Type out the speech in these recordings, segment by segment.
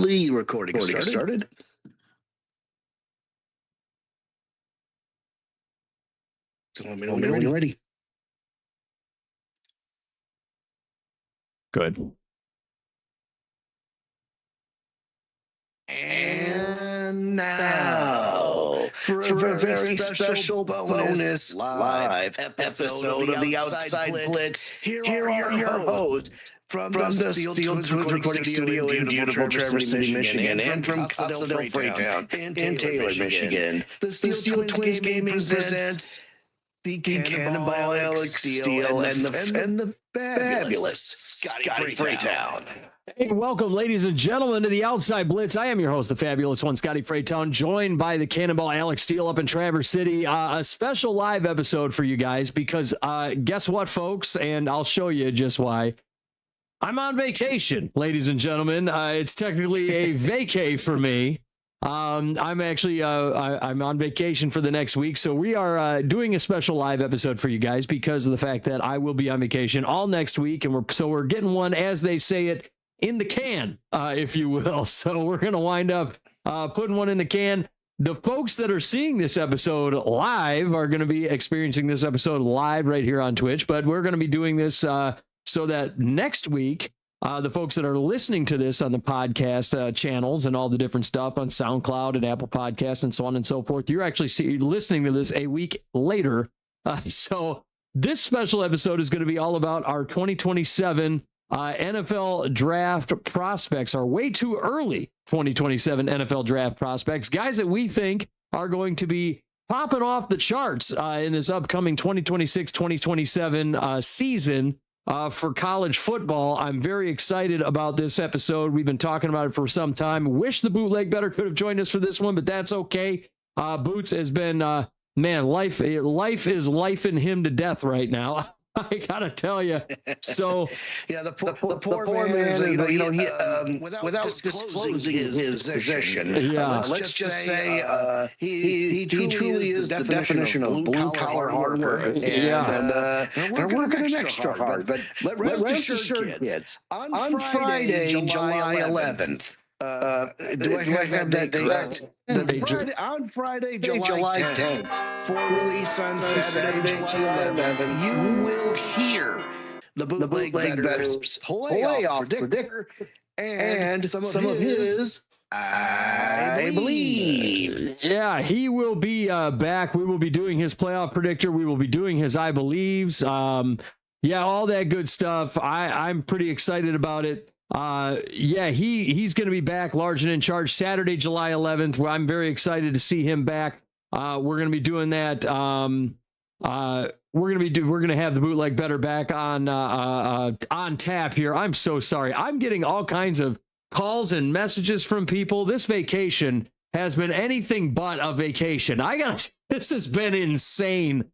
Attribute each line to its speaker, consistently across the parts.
Speaker 1: Lee recording started. So let me know when you're ready.
Speaker 2: Good.
Speaker 1: And now, for a very special bonus live episode of the Outside Blitz, here are your hosts from the Steele Twins recording studio in beautiful Traverse City, Michigan, and from Cannonball, in Taylor, Michigan. The Steele Twins Gaming presents the Cannonball, Alex Steele, and the fabulous Scotty Freetown.
Speaker 2: Hey, welcome, ladies and gentlemen, to the Outside Blitz. I am your host, the fabulous one, Scotty Freetown, joined by the Cannonball, Alex Steele, up in Traverse City. A special live episode for you guys because guess what, folks? And I'll show you just why. I'm on vacation, ladies and gentlemen. It's technically a vacay for me. I'm actually I'm on vacation for the next week, so we are doing a special live episode for you guys because of the fact that I will be on vacation all next week, and we're getting one, as they say it, in the can, if you will. So we're gonna wind up putting one in the can. The folks that are seeing this episode live are going to be experiencing this episode live right here on Twitch, but we're going to be doing this so that next week, the folks that are listening to this on the podcast channels and all the different stuff on SoundCloud and Apple Podcasts and so on and so forth, you're actually listening to this a week later. So this special episode is going to be all about our 2027 NFL draft prospects, our way too early 2027 NFL draft prospects, guys that we think are going to be popping off the charts in this upcoming 2026-2027 season. For college football. I'm very excited about this episode. We've been talking about it for some time. Wish the bootleg better could have joined us for this one, but that's okay. Boots has been, man, life is lifing him to death right now. I gotta tell you. So
Speaker 1: yeah, the poor man, without disclosing his position, let's just say he truly is the definition of blue collar hard work. And they're working extra hard. But rest assured, kids, on Friday, July 11th. Do I have that correct? On Friday, July 10th, for release on Saturday, July 11th, you will hear the bootleg bettor's playoff predictor and some of his, I believe.
Speaker 2: Yeah, he will be back. We will be doing his playoff predictor. We will be doing his I believes. Yeah, all that good stuff. I'm pretty excited about it. Yeah, he's going to be back large and in charge Saturday, July 11th. I'm very excited to see him back. We're going to be doing that. We're going to have the bootleg better back on tap here. I'm so sorry. I'm getting all kinds of calls and messages from people. This vacation has been anything but a vacation. This has been insane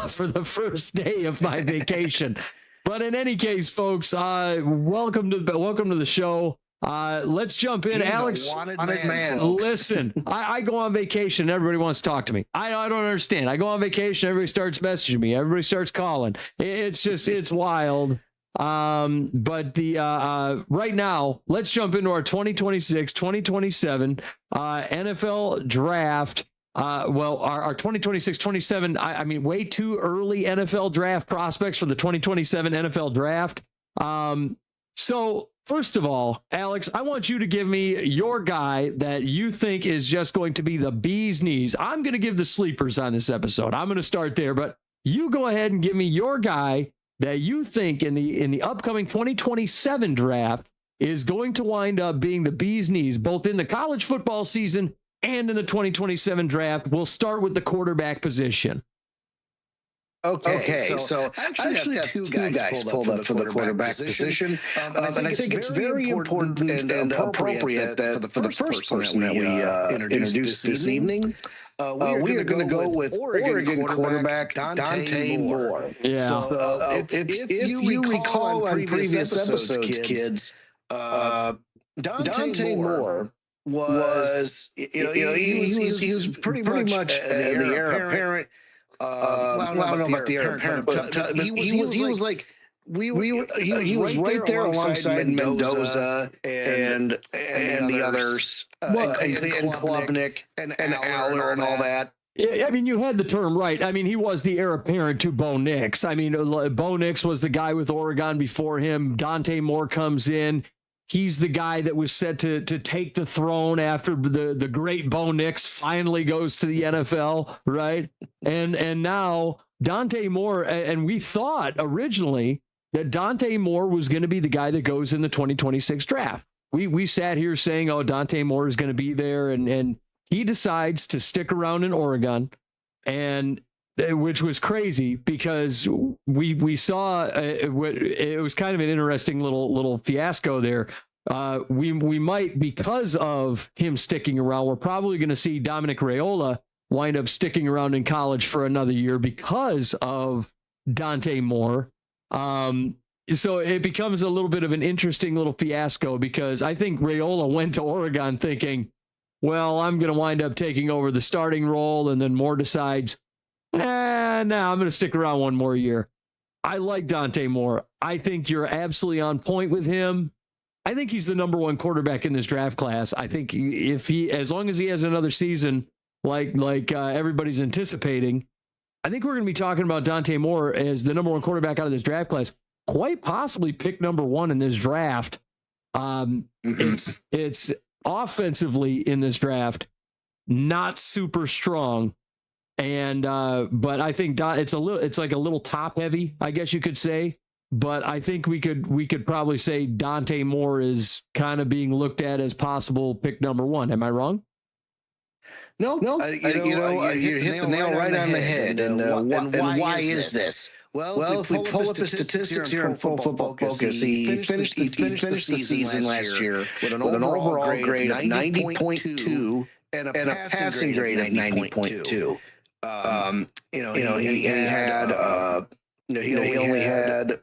Speaker 2: for the first day of my vacation. But in any case, folks, welcome to the show. Let's jump in.
Speaker 1: He's
Speaker 2: Alex,
Speaker 1: a wanted man.
Speaker 2: Listen, I go on vacation. Everybody wants to talk to me. I don't understand. I go on vacation. Everybody starts messaging me. Everybody starts calling. It's wild. But right now, let's jump into our 2026-2027 NFL draft. Our 2026-27, I mean, way too early NFL draft prospects for the 2027 NFL draft. So first of all, Alex, I want you to give me your guy that you think is just going to be the bee's knees. I'm going to give the sleepers on this episode. I'm going to start there, but you go ahead and give me your guy that you think in the upcoming 2027 draft is going to wind up being the bee's knees, both in the college football season and in the 2027 draft. We'll start with the quarterback position.
Speaker 1: Okay, so actually two guys pulled up for the quarterback position. And I think it's very important and appropriate that for the first person that we introduced this evening, we are going to go with Oregon quarterback Dante Moore.
Speaker 2: Yeah.
Speaker 1: So if you recall on previous episodes, kids, Dante Moore was, he was pretty much the heir apparent. I don't know about the heir apparent, but he was like he was right there alongside Mendoza and the others, and Klubnik and Aller and all that.
Speaker 2: I mean, you had the term right. I mean, he was the heir apparent to Bo Nix. I mean, Bo Nix was the guy with Oregon before him. Dante Moore comes in. He's the guy that was set to take the throne after the great Bo Nix finally goes to the NFL, right? And now Dante Moore, and we thought originally that Dante Moore was going to be the guy that goes in the 2026 draft. We sat here saying, oh, Dante Moore is going to be there, and he decides to stick around in Oregon, and which was crazy because we saw it was kind of an interesting little fiasco there. We might, because of him sticking around, we're probably going to see Dominic Raiola wind up sticking around in college for another year because of Dante Moore. So it becomes a little bit of an interesting little fiasco because I think Raiola went to Oregon thinking, well, I'm going to wind up taking over the starting role, and then Moore decides, no, I'm going to stick around one more year. I like Dante Moore. I think you're absolutely on point with him. I think he's the number one quarterback in this draft class. I think as long as he has another season like everybody's anticipating, I think we're going to be talking about Dante Moore as the number one quarterback out of this draft class, quite possibly pick number one in this draft. It's offensively in this draft, not super strong. And, but I think it's like a little top heavy, I guess you could say, but I think we could probably say Dante Moore is kind of being looked at as possible pick number one. Am I wrong?
Speaker 1: No, you hit the nail right on the head. And why is this? Well, if we pull up his statistics here on Pro Football Focus, he finished the season last year with an overall grade of 90.2 and a passing grade of 90.2. He only had.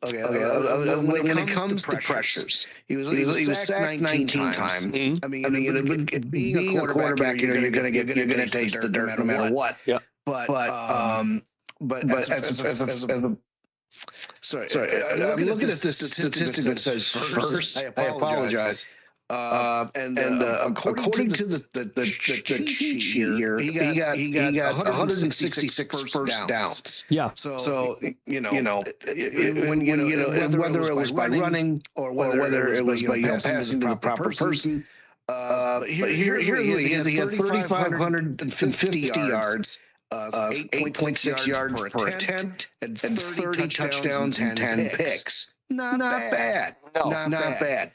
Speaker 1: When it comes to pressures, he was sacked 19 times. I mean, being a quarterback, you're going to taste the dirt no matter what. Yeah. But I'm looking at this statistic that says first. I apologize. According to the cheat sheet here, he got 166 first downs.
Speaker 2: Yeah.
Speaker 1: So whether it was by running or whether it was by passing to the proper person. Here he had 3,550 yards. 8.6 yards per attempt and 30 touchdowns and 10 picks. Not bad. Not bad.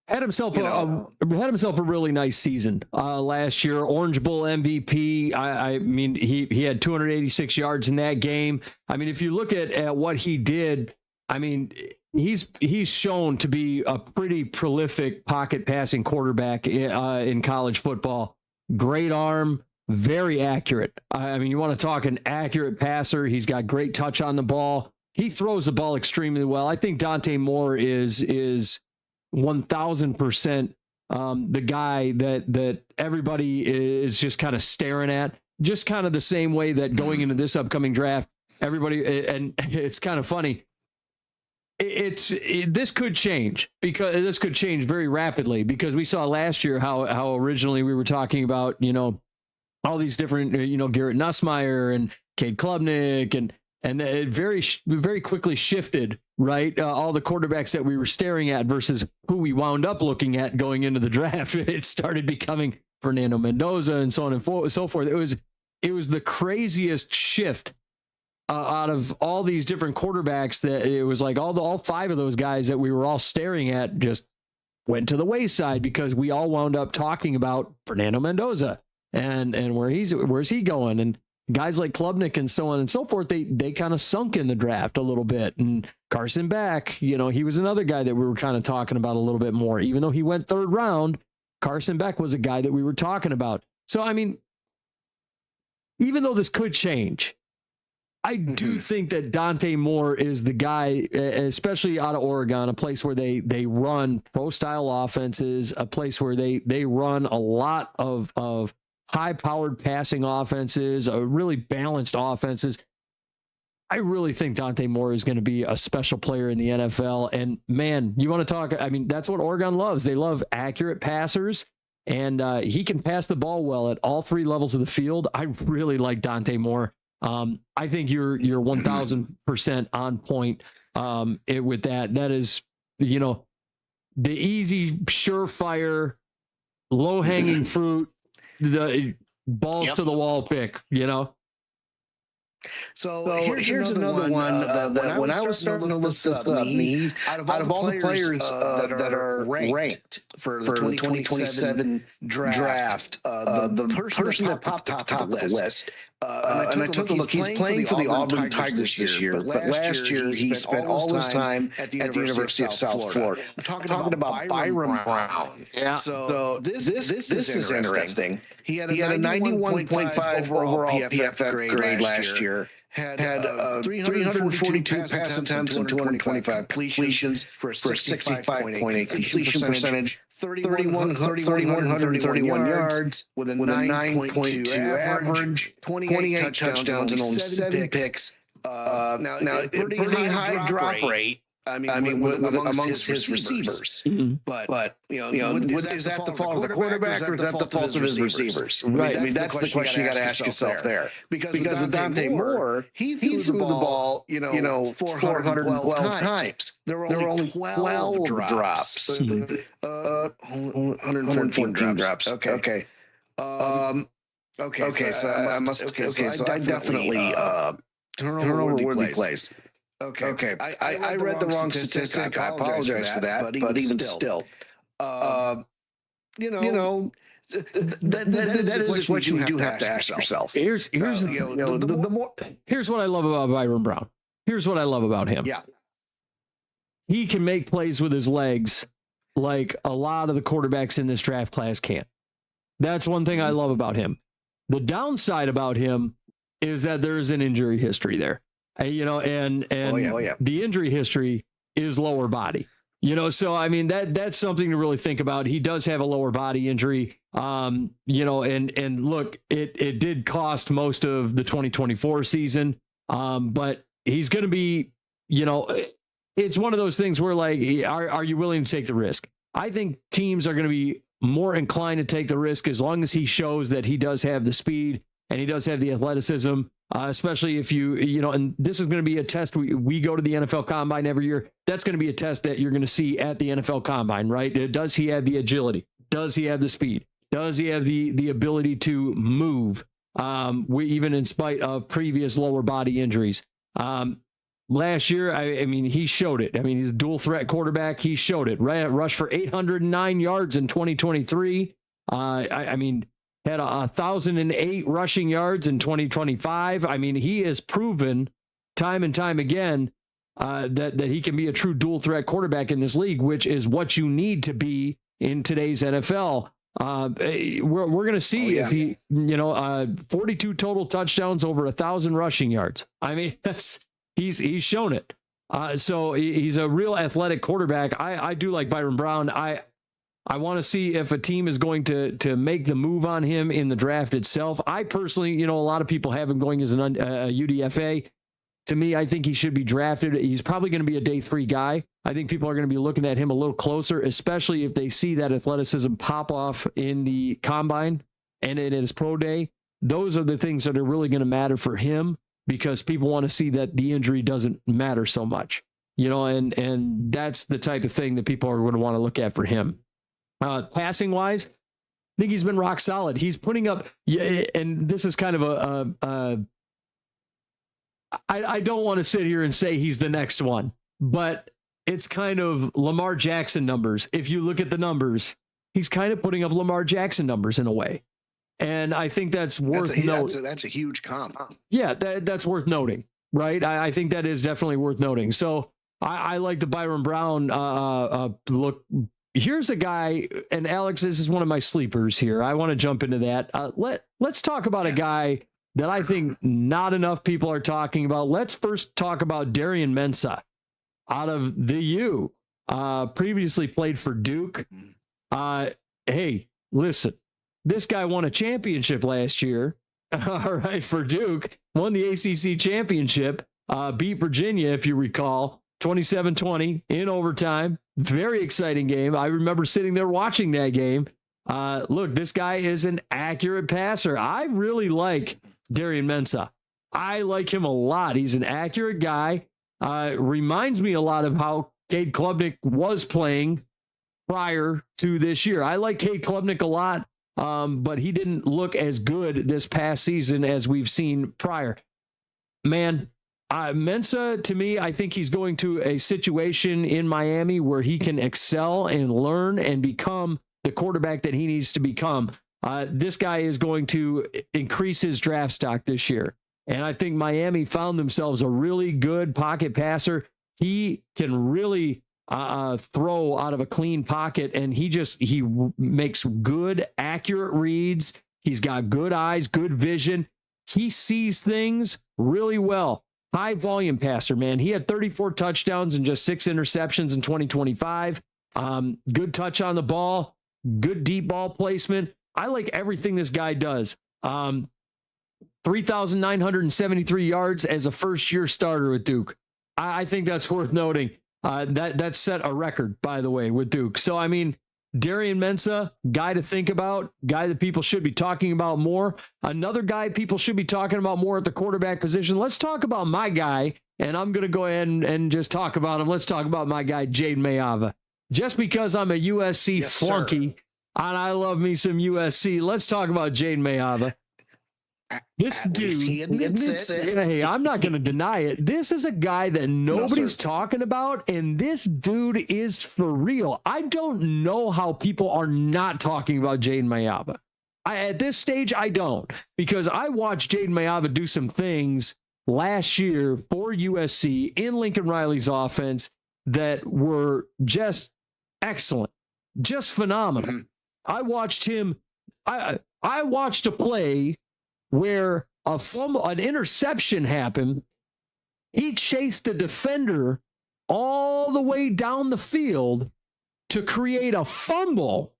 Speaker 2: Had himself a really nice season last year. Orange Bowl MVP. I mean, he had 286 yards in that game. I mean, if you look at what he did, I mean, he's shown to be a pretty prolific pocket passing quarterback in college football. Great arm, very accurate. I mean, you want to talk an accurate passer. He's got great touch on the ball. He throws the ball extremely well. I think Dante Moore is 1,000% the guy that everybody is just kind of staring at, just kind of the same way that going into this upcoming draft, everybody, and it's kind of funny. This could change very rapidly because we saw last year how originally we were talking about, all these different, Garrett Nussmeier and Cade Klubnik and it very quickly shifted, right? All the quarterbacks that we were staring at versus who we wound up looking at going into the draft. It started becoming Fernando Mendoza and so on and so forth. It was the craziest shift out of all these different quarterbacks that it was like all five of those guys that we were all staring at just went to the wayside because we all wound up talking about Fernando Mendoza and where's he going? And guys like Klubnik and so on and so forth, they kind of sunk in the draft a little bit. And Carson Beck, he was another guy that we were kind of talking about a little bit more. Even though he went third round, Carson Beck was a guy that we were talking about. So, I mean, even though this could change, I do think that Dante Moore is the guy, especially out of Oregon, a place where they run pro-style offenses, a place where they run a lot of high-powered passing offenses, really balanced offenses. I really think Dante Moore is going to be a special player in the NFL. And man, you want to talk, I mean, that's what Oregon loves. They love accurate passers, and he can pass the ball well at all three levels of the field. I really like Dante Moore. I think you're 1000% on point with that. That is, you know, the easy, surefire, low hanging fruit, the balls to the wall pick, you know?
Speaker 1: So here's another one that when I was starting to look this up, out of all the players that are ranked for the 2027 draft, the person that popped at the top of the list, and I took a look, he's playing for the Auburn Tigers this year, but last year he spent all his time at the University of South Florida. I'm talking about Byron Brown.
Speaker 2: Yeah.
Speaker 1: So this is interesting. He had a 91.5 overall PFF grade last year. Had 342 pass attempts and 225 completions for a 65.8 completion percentage, 3,131 yards with a 9.2 average, 28 touchdowns and only 7 picks. Now pretty high drop rate. I mean, amongst his receivers.
Speaker 2: Mm-hmm.
Speaker 1: But you know, is that the fault of the quarterback or is that the fault of his receivers?
Speaker 2: Right.
Speaker 1: I mean, that's the question you got to ask yourself there. Because with Dante Moore, he threw the ball, 412 times. There were only 12 drops. 114 drops. Okay. So I definitely turnover-worthy plays. Okay. I read the wrong statistic. I apologize for that. But even still, that is a question you do have to ask yourself.
Speaker 2: Here's what I love about Byron Brown. Here's what I love about him.
Speaker 1: Yeah.
Speaker 2: He can make plays with his legs like a lot of the quarterbacks in this draft class can't. That's one thing I love about him. The downside about him is that there is an injury history there. And the injury history is lower body, so I mean, that's something to really think about. He does have a lower body injury, and look, it did cost most of the 2024 season. But he's going to be, it's one of those things where like, are you willing to take the risk? I think teams are going to be more inclined to take the risk as long as he shows that he does have the speed and he does have the athleticism. Especially if and this is going to be a test. We go to the NFL Combine every year. That's going to be a test that you're going to see at the NFL Combine, right? Does he have the agility? Does he have the speed? Does he have the ability to move, even in spite of previous lower body injuries? Last year, I mean, he showed it. I mean, he's a dual threat quarterback. He showed it. Right, rushed for 809 yards in 2023. I mean, had 1,008 rushing yards in 2025. I mean, he has proven time and time again that he can be a true dual threat quarterback in this league, which is what you need to be in today's NFL. We're going to see if he, 42 total touchdowns, over 1,000 rushing yards. I mean, he's shown it. So he's a real athletic quarterback. I do like Byron Brown. I want to see if a team is going to make the move on him in the draft itself. I personally, a lot of people have him going as a UDFA. To me, I think he should be drafted. He's probably going to be a day 3 guy. I think people are going to be looking at him a little closer, especially if they see that athleticism pop off in the combine and in his pro day. Those are the things that are really going to matter for him, because people want to see that the injury doesn't matter so much, and that's the type of thing that people are going to want to look at for him. Passing wise, I think he's been rock solid. He's putting up, and this is kind of I don't want to sit here and say he's the next one, but it's kind of Lamar Jackson numbers. If you look at the numbers, he's kind of putting up Lamar Jackson numbers in a way. And I think that's worth noting.
Speaker 1: That's a huge comp.
Speaker 2: Yeah, that's worth noting, right? I think that is definitely worth noting. So I like the Byron Brown look. Here's a guy, and Alex, this is one of my sleepers here. I want to jump into that. Let's talk about a guy that I think not enough people are talking about. Let's first talk about Darian Mensah out of the U. Previously played for Duke. Hey, listen, this guy won a championship last year. All right, for Duke, won the ACC championship. beat Virginia, if you recall, 27-20 in overtime. Very exciting game. I remember sitting there watching that game. Look, this guy is an accurate passer. I really like Darian Mensah. I like him a lot. He's an accurate guy. Reminds me a lot of how Cade Klubnik was playing prior to this year. I like Cade Klubnik a lot, but he didn't look as good this past season as we've seen prior. Man, Mensah, to me, I think he's going to a situation in Miami where he can excel and learn and become the quarterback that he needs to become. This guy is going to increase his draft stock this year. And I think Miami found themselves a really good pocket passer. He can really throw out of a clean pocket, and he makes good, accurate reads. He's got good eyes, good vision. He sees things really well. High volume passer, man. He had 34 touchdowns and just 6 interceptions in 2025. Good touch on the ball, good deep ball placement. I like everything this guy does. 3,973 yards as a first-year starter with Duke. I think that's worth noting. That set a record, by the way, with Duke. So, I mean, Darian Mensah, guy to think about, guy that people should be talking about more. Another guy people should be talking about more at the quarterback position. Let's talk about my guy, and I'm going to go ahead and just talk about him. Let's talk about my guy, Jaden Mayava. Just because I'm a USC flunky, and I love me some USC, let's talk about Jaden Mayava. This dude, he admits it. Hey, I'm not going to deny it. This is a guy that nobody's talking about, and this dude is for real. I don't know how people are not talking about Jaden Mayava. At this stage, I don't, because I watched Jaden Mayava do some things last year for USC in Lincoln Riley's offense that were just excellent, just phenomenal. Mm-hmm. I watched him. I watched a play where an interception happened. He chased a defender all the way down the field to create a fumble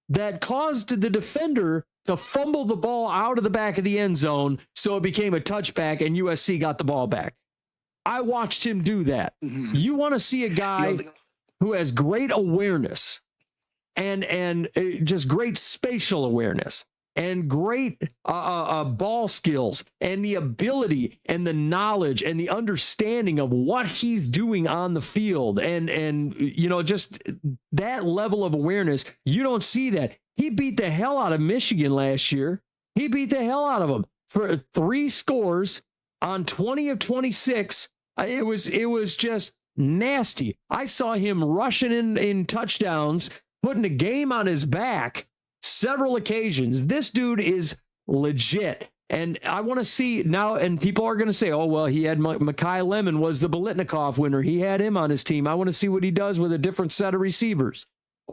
Speaker 2: that caused the defender to fumble the ball out of the back of the end zone, so it became a touchback and USC got the ball back. I watched him do that. Mm-hmm. You want to see a guy who has great awareness and just great spatial awareness and great ball skills and the ability and the knowledge and the understanding of what he's doing on the field and you know, just that level of awareness. You don't see that. He beat the hell out of Michigan last year. He beat the hell out of them for 3 scores on 20 of 26. It was just nasty. I saw him rushing in touchdowns, putting a game on his back several occasions. This dude is legit. And I want to see now, and people are going to say, oh, well, he had Mekhi Lemon was the Biletnikoff winner. He had him on his team. I want to see what he does with a different set of receivers.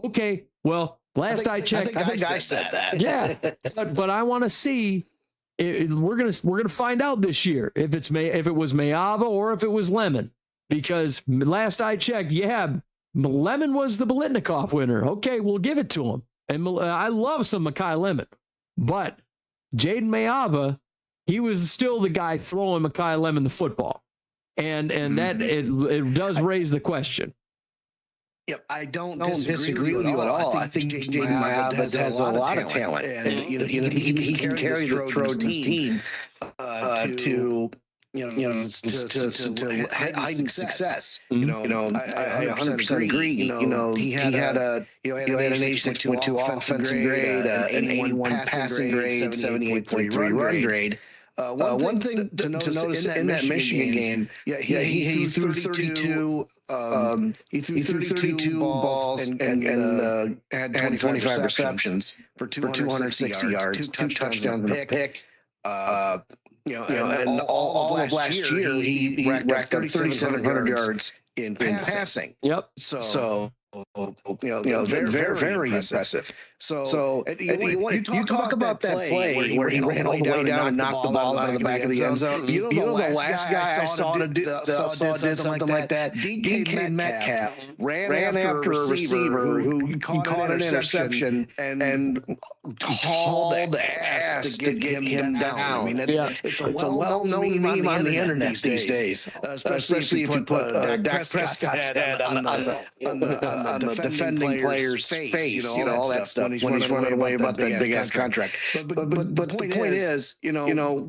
Speaker 2: Okay, well, last I checked.
Speaker 1: I think I said that.
Speaker 2: Yeah, but I want to see. We're gonna find out this year if it was Mayava or if it was Lemon, because last I checked, yeah, Lemon was the Biletnikoff winner. Okay, we'll give it to him. And I love some Mekhi Lemon, but Jaden Mayava, he was still the guy throwing Mekhi Lemon the football, and that it does raise the question.
Speaker 1: Yep, I don't disagree with you at all. I think Jaden Mayava has a lot of talent, and he can carry the Trojans team to heighten success. I 100% agree. He had an 86.2 offensive grade, an 81 passing grade, 78.3 run grade. One thing to notice in that Michigan game, he threw 32. He threw 32 balls and had 25 receptions for 260 yards, 2 touchdowns and a pick. And all of last year, he racked up 3,700 yards in passing.
Speaker 2: Yep.
Speaker 1: So very impressive. So you talk about that play where he ran all the way down and knocked the ball out of the back of the end zone. You know the last guy I saw did something like that. DK Metcalf ran after a receiver who caught an interception and hauled ass to get him down. I mean, it's a well-known meme on the internet these days, especially if you put Dak Prescott's head on the defending player's face, all that stuff when he's running away about that big ass contract. But the point is,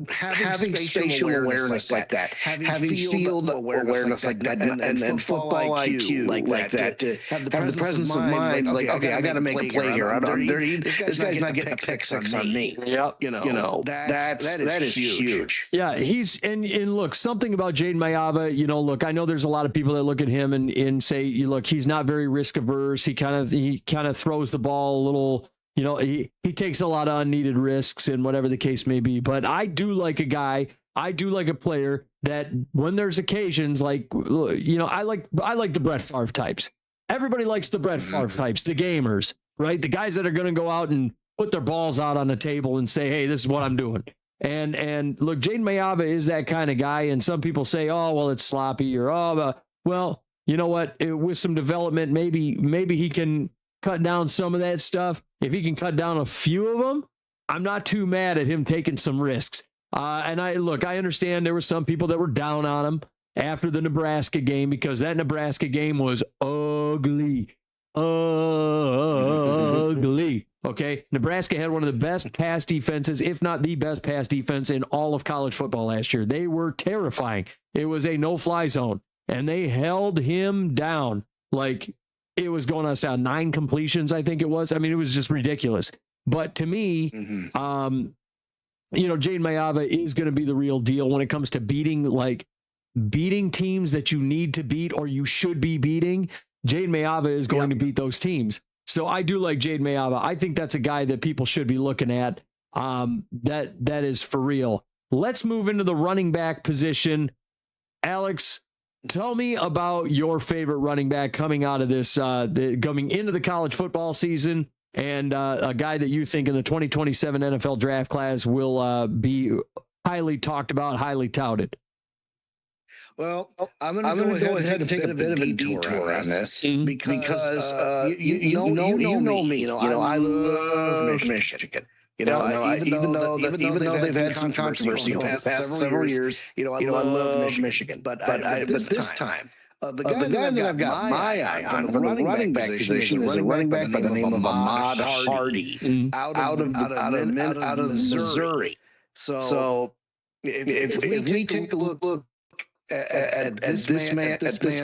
Speaker 1: having spatial awareness like that, having field awareness like that, and football IQ like that, to have the presence of mind, like, okay, I got to make a play here. This guy's not getting a pick six on me.
Speaker 2: Yep.
Speaker 1: That is huge.
Speaker 2: Yeah, and look, something about Jaden Mayava, look, I know there's a lot of people that look at him and say, look, he's not very risk averse. He kind of throws the ball a little, he takes a lot of unneeded risks and whatever the case may be. But I do like a player that when there's occasions like, I like the Brett Favre types. Everybody likes the Brett Favre types, the gamers, right? The guys that are going to go out and put their balls out on the table and say, hey, this is what I'm doing. And look, Jaden Mayava is that kind of guy. And some people say, oh, well, it's sloppy, or, well, you know what? With some development, maybe he can cut down some of that stuff. If he can cut down a few of them, I'm not too mad at him taking some risks. And I understand there were some people that were down on him after the Nebraska game because that Nebraska game was ugly. Okay. Nebraska had one of the best pass defenses, if not the best pass defense in all of college football last year. They were terrifying. It was a no-fly zone. And they held him down like it was going on down 9 completions, I think it was. I mean, it was just ridiculous. But to me, Jaden Mayava is going to be the real deal when it comes to beating teams that you need to beat or you should be beating. Jaden Mayava is going to beat those teams. So I do like Jaden Mayava. I think that's a guy that people should be looking at. That is for real. Let's move into the running back position. Alex, tell me about your favorite running back coming out of this, coming into the college football season, and a guy that you think in the 2027 NFL draft class will be highly talked about, highly touted.
Speaker 1: Well, I'm going to go ahead and take a bit of a detour on this because you know me. I love Michigan. Even though they've had some controversy over the past several years, I love Michigan. But this time, the guy that I've got my eye on for the running back position is a running back by the name of Ahmad Hardy out of Missouri. So if we take a look at this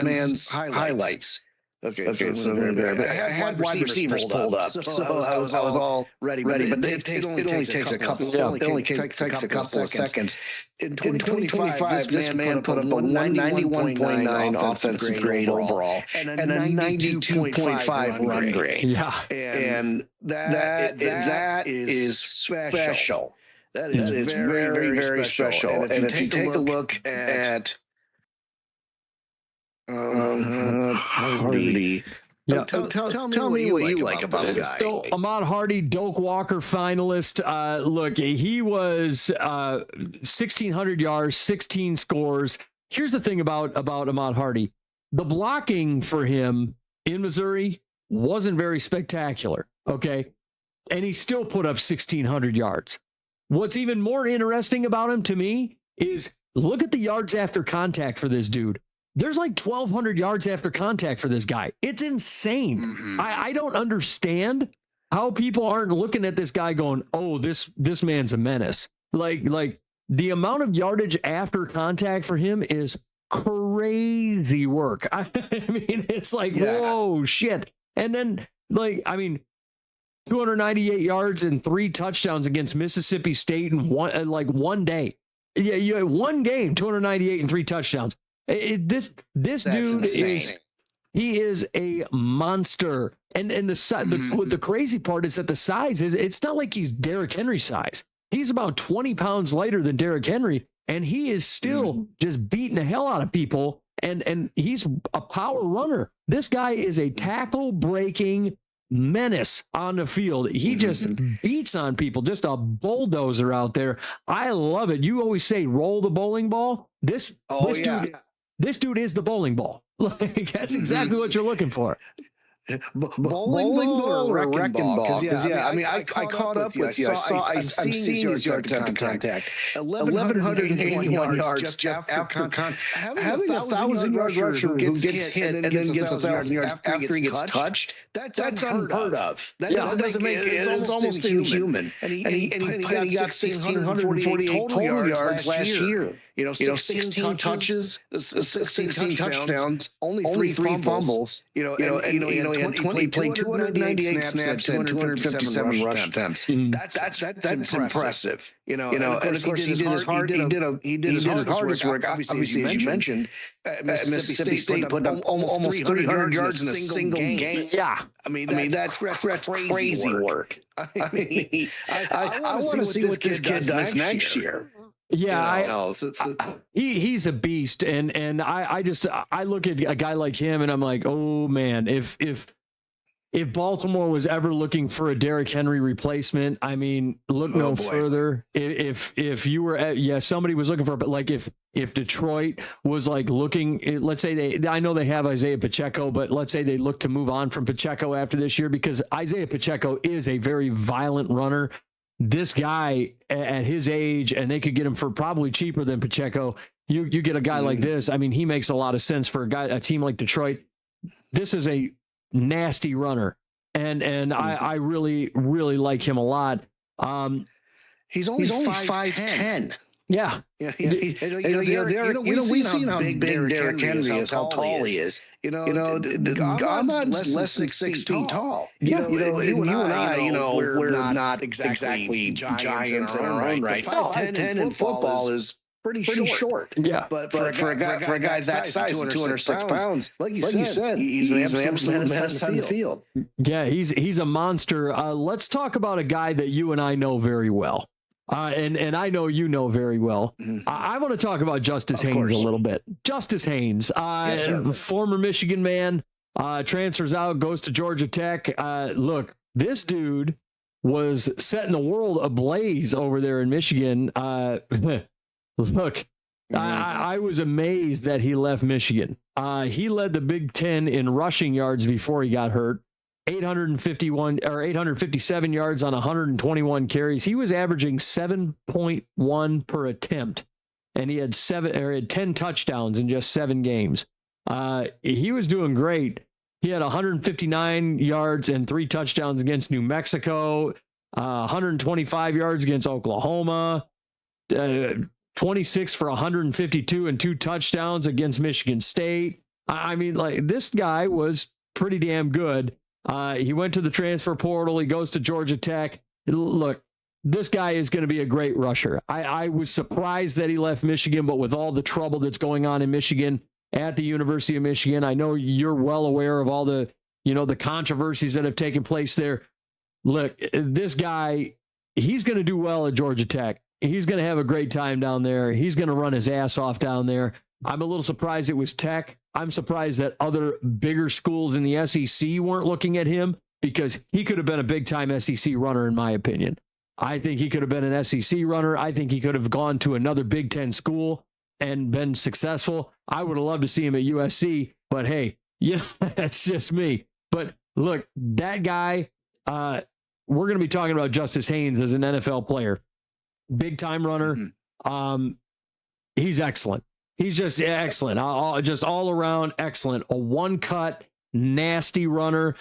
Speaker 1: man's highlights. Okay, so I had wide receivers pulled up, so I was all ready. But it only takes a couple. It only takes a couple of seconds. In 2025, this man put up a 191.9 offensive grade overall and a 92.5 run grade.
Speaker 2: Yeah,
Speaker 1: and that is special. That is very, very special. And if you take a look at Hardy.
Speaker 2: Yeah.
Speaker 1: Tell me what you like about the guy.
Speaker 2: So Ahmad Hardy, Doak Walker finalist. Look, he was 1,600 yards, 16 scores. Here's the thing about Ahmad Hardy. The blocking for him in Missouri wasn't very spectacular, okay? And he still put up 1,600 yards. What's even more interesting about him to me is look at the yards after contact for this dude. There's like 1,200 yards after contact for this guy. It's insane. Mm-hmm. I don't understand how people aren't looking at this guy going, oh, this man's a menace. Like the amount of yardage after contact for him is crazy work. I mean, it's like, whoa, shit. And then 298 yards and 3 touchdowns against Mississippi State in one day. Yeah, you had one game, 298 and 3 touchdowns. This dude is a monster. And the crazy part is that the size it's not like he's Derrick Henry size. He's about 20 pounds lighter than Derrick Henry, and he is still just beating the hell out of people and he's a power runner. This guy is a tackle breaking menace on the field. He just beats on people, just a bulldozer out there. I love it. You always say roll the bowling ball. This dude is the bowling ball. Like, that's exactly what you're looking for.
Speaker 1: Bowling ball or wrecking ball? Because I caught up with you. I've seen his yards after contact. 1,181 yards just after contact. Having a 1,000-yard rusher who gets hit and then gets 1,000 yards after he gets touched, that's unheard of. That doesn't make it. It's almost inhuman. And he got 1,648 total yards last year. 16 touches, 16 touchdowns, only three fumbles. He played 298 snaps and 257 rush attempts. That's impressive. And of course he did his hardest work. Obviously, as you mentioned, Mississippi State put up almost 300 yards in a single game.
Speaker 2: Yeah,
Speaker 1: I mean that's crazy work. I want to see what this kid does next year.
Speaker 2: Yeah, he's a beast, and I look at a guy like him, and I'm like, oh man, if Baltimore was ever looking for a Derrick Henry replacement, I mean, look no further. If you were somebody was looking for, but like if Detroit was like looking, let's say I know they have Isaiah Pacheco, but let's say they look to move on from Pacheco after this year, because Isaiah Pacheco is a very violent runner. This guy at his age, and they could get him for probably cheaper than Pacheco. You get a guy like this. I mean, he makes a lot of sense for a team like Detroit. This is a nasty runner, and I really like him a lot.
Speaker 1: He's only 5'10".
Speaker 2: Yeah.
Speaker 1: We've seen how big Derrick Henry is, how tall he is. Ahmad's less than 6 feet tall. You and I, we're not exactly giants in our own right. 5'10" in football is pretty short.
Speaker 2: Yeah.
Speaker 1: But for a guy that size, 206 pounds, like you said, he's an absolute menace on the field.
Speaker 2: Yeah, he's a monster. Let's talk about a guy that you and I know very well. And I know you know very well. I want to talk about Justice Haynes a little bit. Justice Haynes, former Michigan man, transfers out, goes to Georgia Tech. Look, this dude was setting the world ablaze over there in Michigan. Look, I was amazed that he left Michigan. He led the Big Ten in rushing yards before he got hurt. 857 yards on 121 carries. He was averaging 7.1 per attempt, and he had 10 touchdowns in just 7 games. He was doing great. He had 159 yards and 3 touchdowns against New Mexico, 125 yards against Oklahoma, 26 for 152 and 2 touchdowns against Michigan State. I mean, like, this guy was pretty damn good. He went to the transfer portal. He goes to Georgia Tech. Look, this guy is going to be a great rusher. I was surprised that he left Michigan, but with all the trouble that's going on in Michigan at the University of Michigan, I know you're well aware of all the, the controversies that have taken place there. Look, this guy, he's going to do well at Georgia Tech. He's going to have a great time down there. He's going to run his ass off down there. I'm a little surprised it was Tech. I'm surprised that other bigger schools in the SEC weren't looking at him, because he could have been a big-time SEC runner, in my opinion. I think he could have been an SEC runner. I think he could have gone to another Big Ten school and been successful. I would have loved to see him at USC, but hey, that's just me. But look, that guy, we're going to be talking about Justice Haynes as an NFL player. Big-time runner. He's excellent. He's just excellent. Just all around excellent. A one-cut, nasty runner.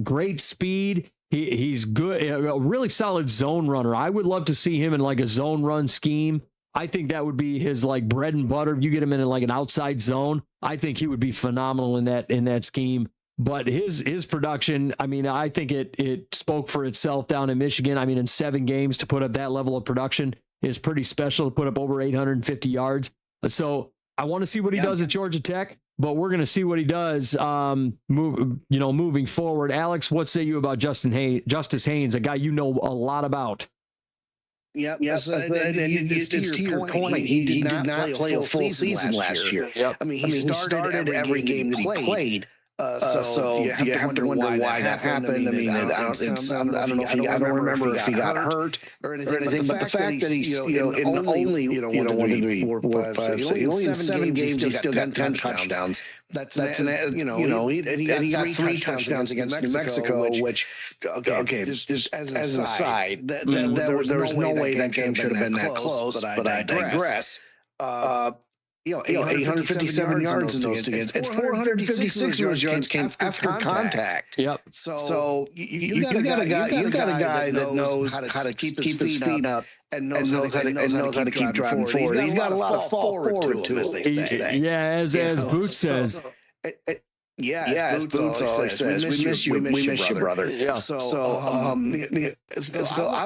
Speaker 2: Great speed. He's good. A really solid zone runner. I would love to see him in like a zone run scheme. I think that would be his like bread and butter. If you get him in like an outside zone, I think he would be phenomenal in that scheme. But his production, I mean, I think it spoke for itself down in Michigan. I mean, in 7 games to put up that level of production is pretty special, to put up over 850 yards. So I want to see what he does at Georgia Tech, but we're going to see what he does moving forward. Alex, what say you about Justice Haynes, a guy you know a lot about?
Speaker 1: Yep. Yes, and it's to your point. He did not play a full season last year.
Speaker 2: Yep.
Speaker 1: I mean, he started every game that he played. So you have to wonder why that happened. I mean, I don't remember if he got hurt or anything. But the fact that he's in only 1, 2, 3, 4, 5, 6, only in 7 games he still got 10 touchdowns. That's and he got 3 touchdowns against New Mexico, which just as an aside, there was no way that game should have been that close. But I digress. 857 yards in those 2 games. And 456 of those yards came after contact.
Speaker 2: Yep.
Speaker 1: So you got a guy that knows how to keep his feet up and knows how to keep driving forward. He's got a lot of fall forward to him, as they say.
Speaker 2: Yeah, as Boots says.
Speaker 1: As Boots always says, we miss you, brother.
Speaker 2: Yeah.
Speaker 1: So I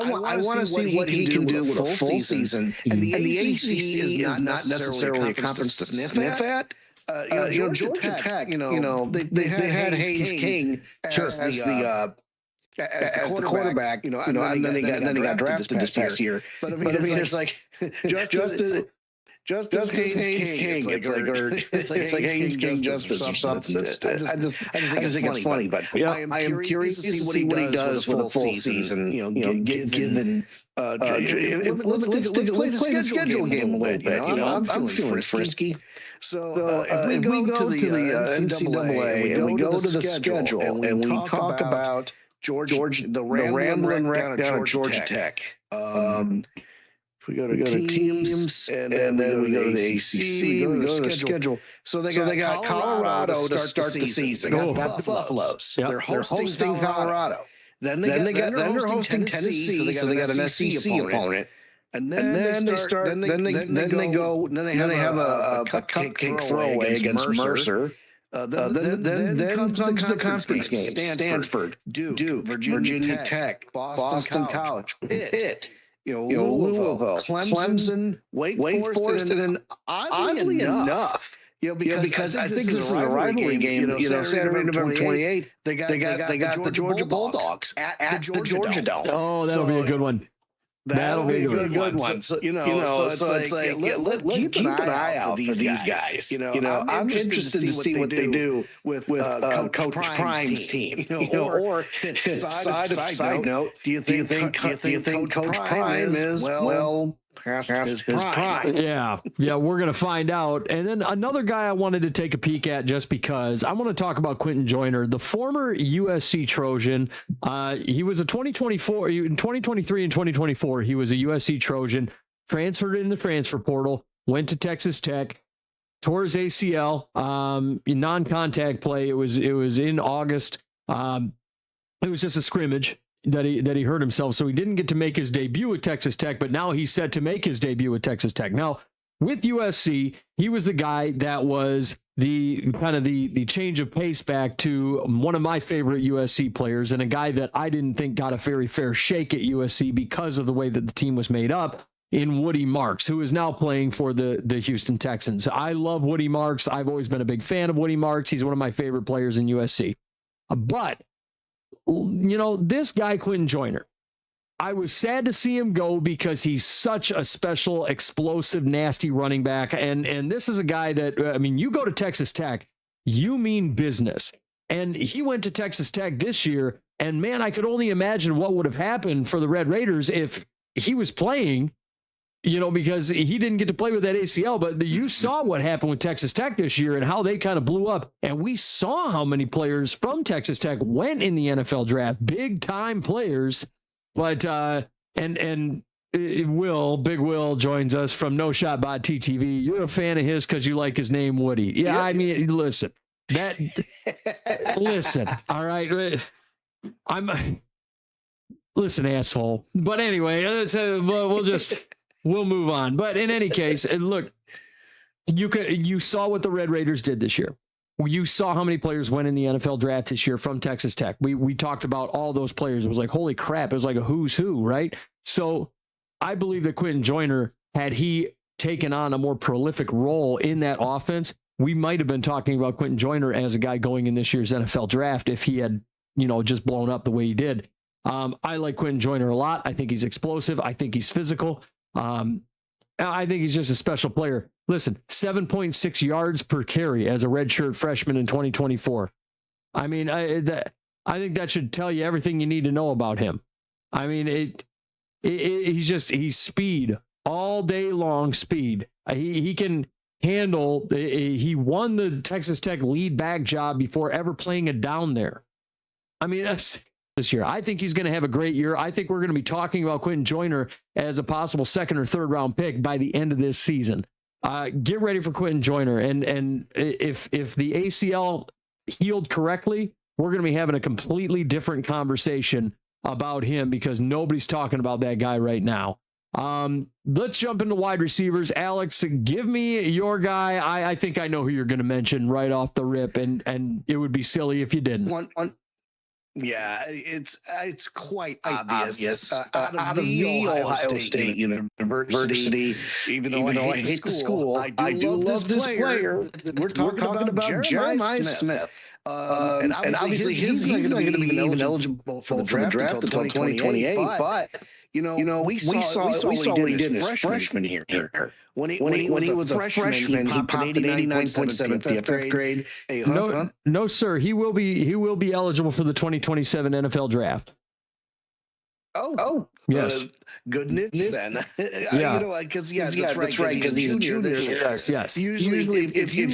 Speaker 1: want to see what he can do with a full season. And the ACC is not necessarily a conference to sniff at. Georgia Tech, they had Haynes King as the quarterback, and then he got drafted this past year. But I mean, it's like Justice Haynes King. It's like Haynes King Justice or something. I just think it's funny, but I am curious to see what he does with a full season. Given let's play the schedule game a little bit. I'm feeling frisky. So if we go to the NCAA and we go to the schedule and we talk about the Rambling Wreck down at Georgia Tech. We go to teams, and then we go to the ACC. We go to the schedule. So they got Colorado to start the season. They got the Buffaloes.
Speaker 2: Yep.
Speaker 1: They're hosting Colorado. Then they're hosting Tennessee. So they got an SEC opponent. And then they have a cupcake throwaway against Mercer. Then comes the conference game. Stanford, Duke, Virginia Tech, Boston College, Pitt. Louisville, Clemson, Wake Forest, and then oddly enough, because I think this is a rivalry game. Saturday, November 28th, they got the Georgia Bulldogs at the Georgia Dome.
Speaker 2: Oh, that'll be a good one.
Speaker 1: That'll be a good one. So it's like keep an eye out for these guys. I'm interested to see what they do with Coach Prime's team. Or side note, do you think Coach Prime is past his prime?
Speaker 2: Yeah, we're gonna find out. And then another guy I wanted to take a peek at, just because I want to talk about Quentin Joyner, the former USC Trojan. He was a 2024 in 2023 and 2024. He was a USC Trojan, transferred in the transfer portal, went to Texas Tech, tore his ACL, non-contact play. It was in August. It was just a scrimmage that he hurt himself, so he didn't get to make his debut at Texas Tech, but now he's set to make his debut at Texas Tech. Now, with USC, he was the guy that was the kind of the change of pace back to one of my favorite USC players, and a guy that I didn't think got a very fair shake at USC because of the way that the team was made up, in Woody Marks, who is now playing for the Houston Texans. I love Woody Marks. I've always been a big fan of Woody Marks. He's one of my favorite players in USC. But this guy, Quentin Joyner, I was sad to see him go because he's such a special, explosive, nasty running back. And this is a guy that, you go to Texas Tech, you mean business. And he went to Texas Tech this year, and man, I could only imagine what would have happened for the Red Raiders if he was playing, because he didn't get to play with that ACL. But you saw what happened with Texas Tech this year and how they kind of blew up. And we saw how many players from Texas Tech went in the NFL draft, big time players. But Big Will joins us from No Shot Bot TTV. You're a fan of his because you like his name, Woody. Yeah, I mean, listen, all right, listen, asshole. But anyway, we'll move on. But in any case, look, you saw what the Red Raiders did this year. You saw how many players went in the NFL draft this year from Texas Tech. We talked about all those players. It was like, holy crap. It was like a who's who, right? So I believe that Quentin Joyner, had he taken on a more prolific role in that offense, we might have been talking about Quentin Joyner as a guy going in this year's NFL draft if he had, just blown up the way he did. I like Quentin Joyner a lot. I think he's explosive. I think he's physical. I think he's just a special player. Listen, 7.6 yards per carry as a redshirt freshman in 2024. I mean, I think that should tell you everything you need to know about him. I mean, he's speed all day long, speed. He can handle. He won the Texas Tech lead back job before ever playing a down there. I mean, this year, I think he's going to have a great year. I think we're going to be talking about Quentin Joyner as a possible 2nd or 3rd round pick by the end of this season. Get ready for Quentin Joyner, and if the ACL healed correctly, we're going to be having a completely different conversation about him because nobody's talking about that guy right now. Let's jump into wide receivers. Alex, give me your guy. I think I know who you're going to mention right off the rip, and it would be silly if you didn't.
Speaker 1: Yeah, it's quite obvious. Out of the Ohio State University, even though I hate the school, I do love this player. We're talking about Jeremiah Smith. And obviously he's not going to be even eligible for the draft until 2028. But we saw what he did in his freshman year. When he was a freshman, he popped an 89.7 fifth grade.
Speaker 2: No, sir. He will be eligible for the 2027 NFL draft.
Speaker 1: Oh,
Speaker 2: yes.
Speaker 1: Good news then.
Speaker 2: Yeah,
Speaker 1: because that's right. Because he's a junior.
Speaker 2: Yes.
Speaker 1: Usually, if you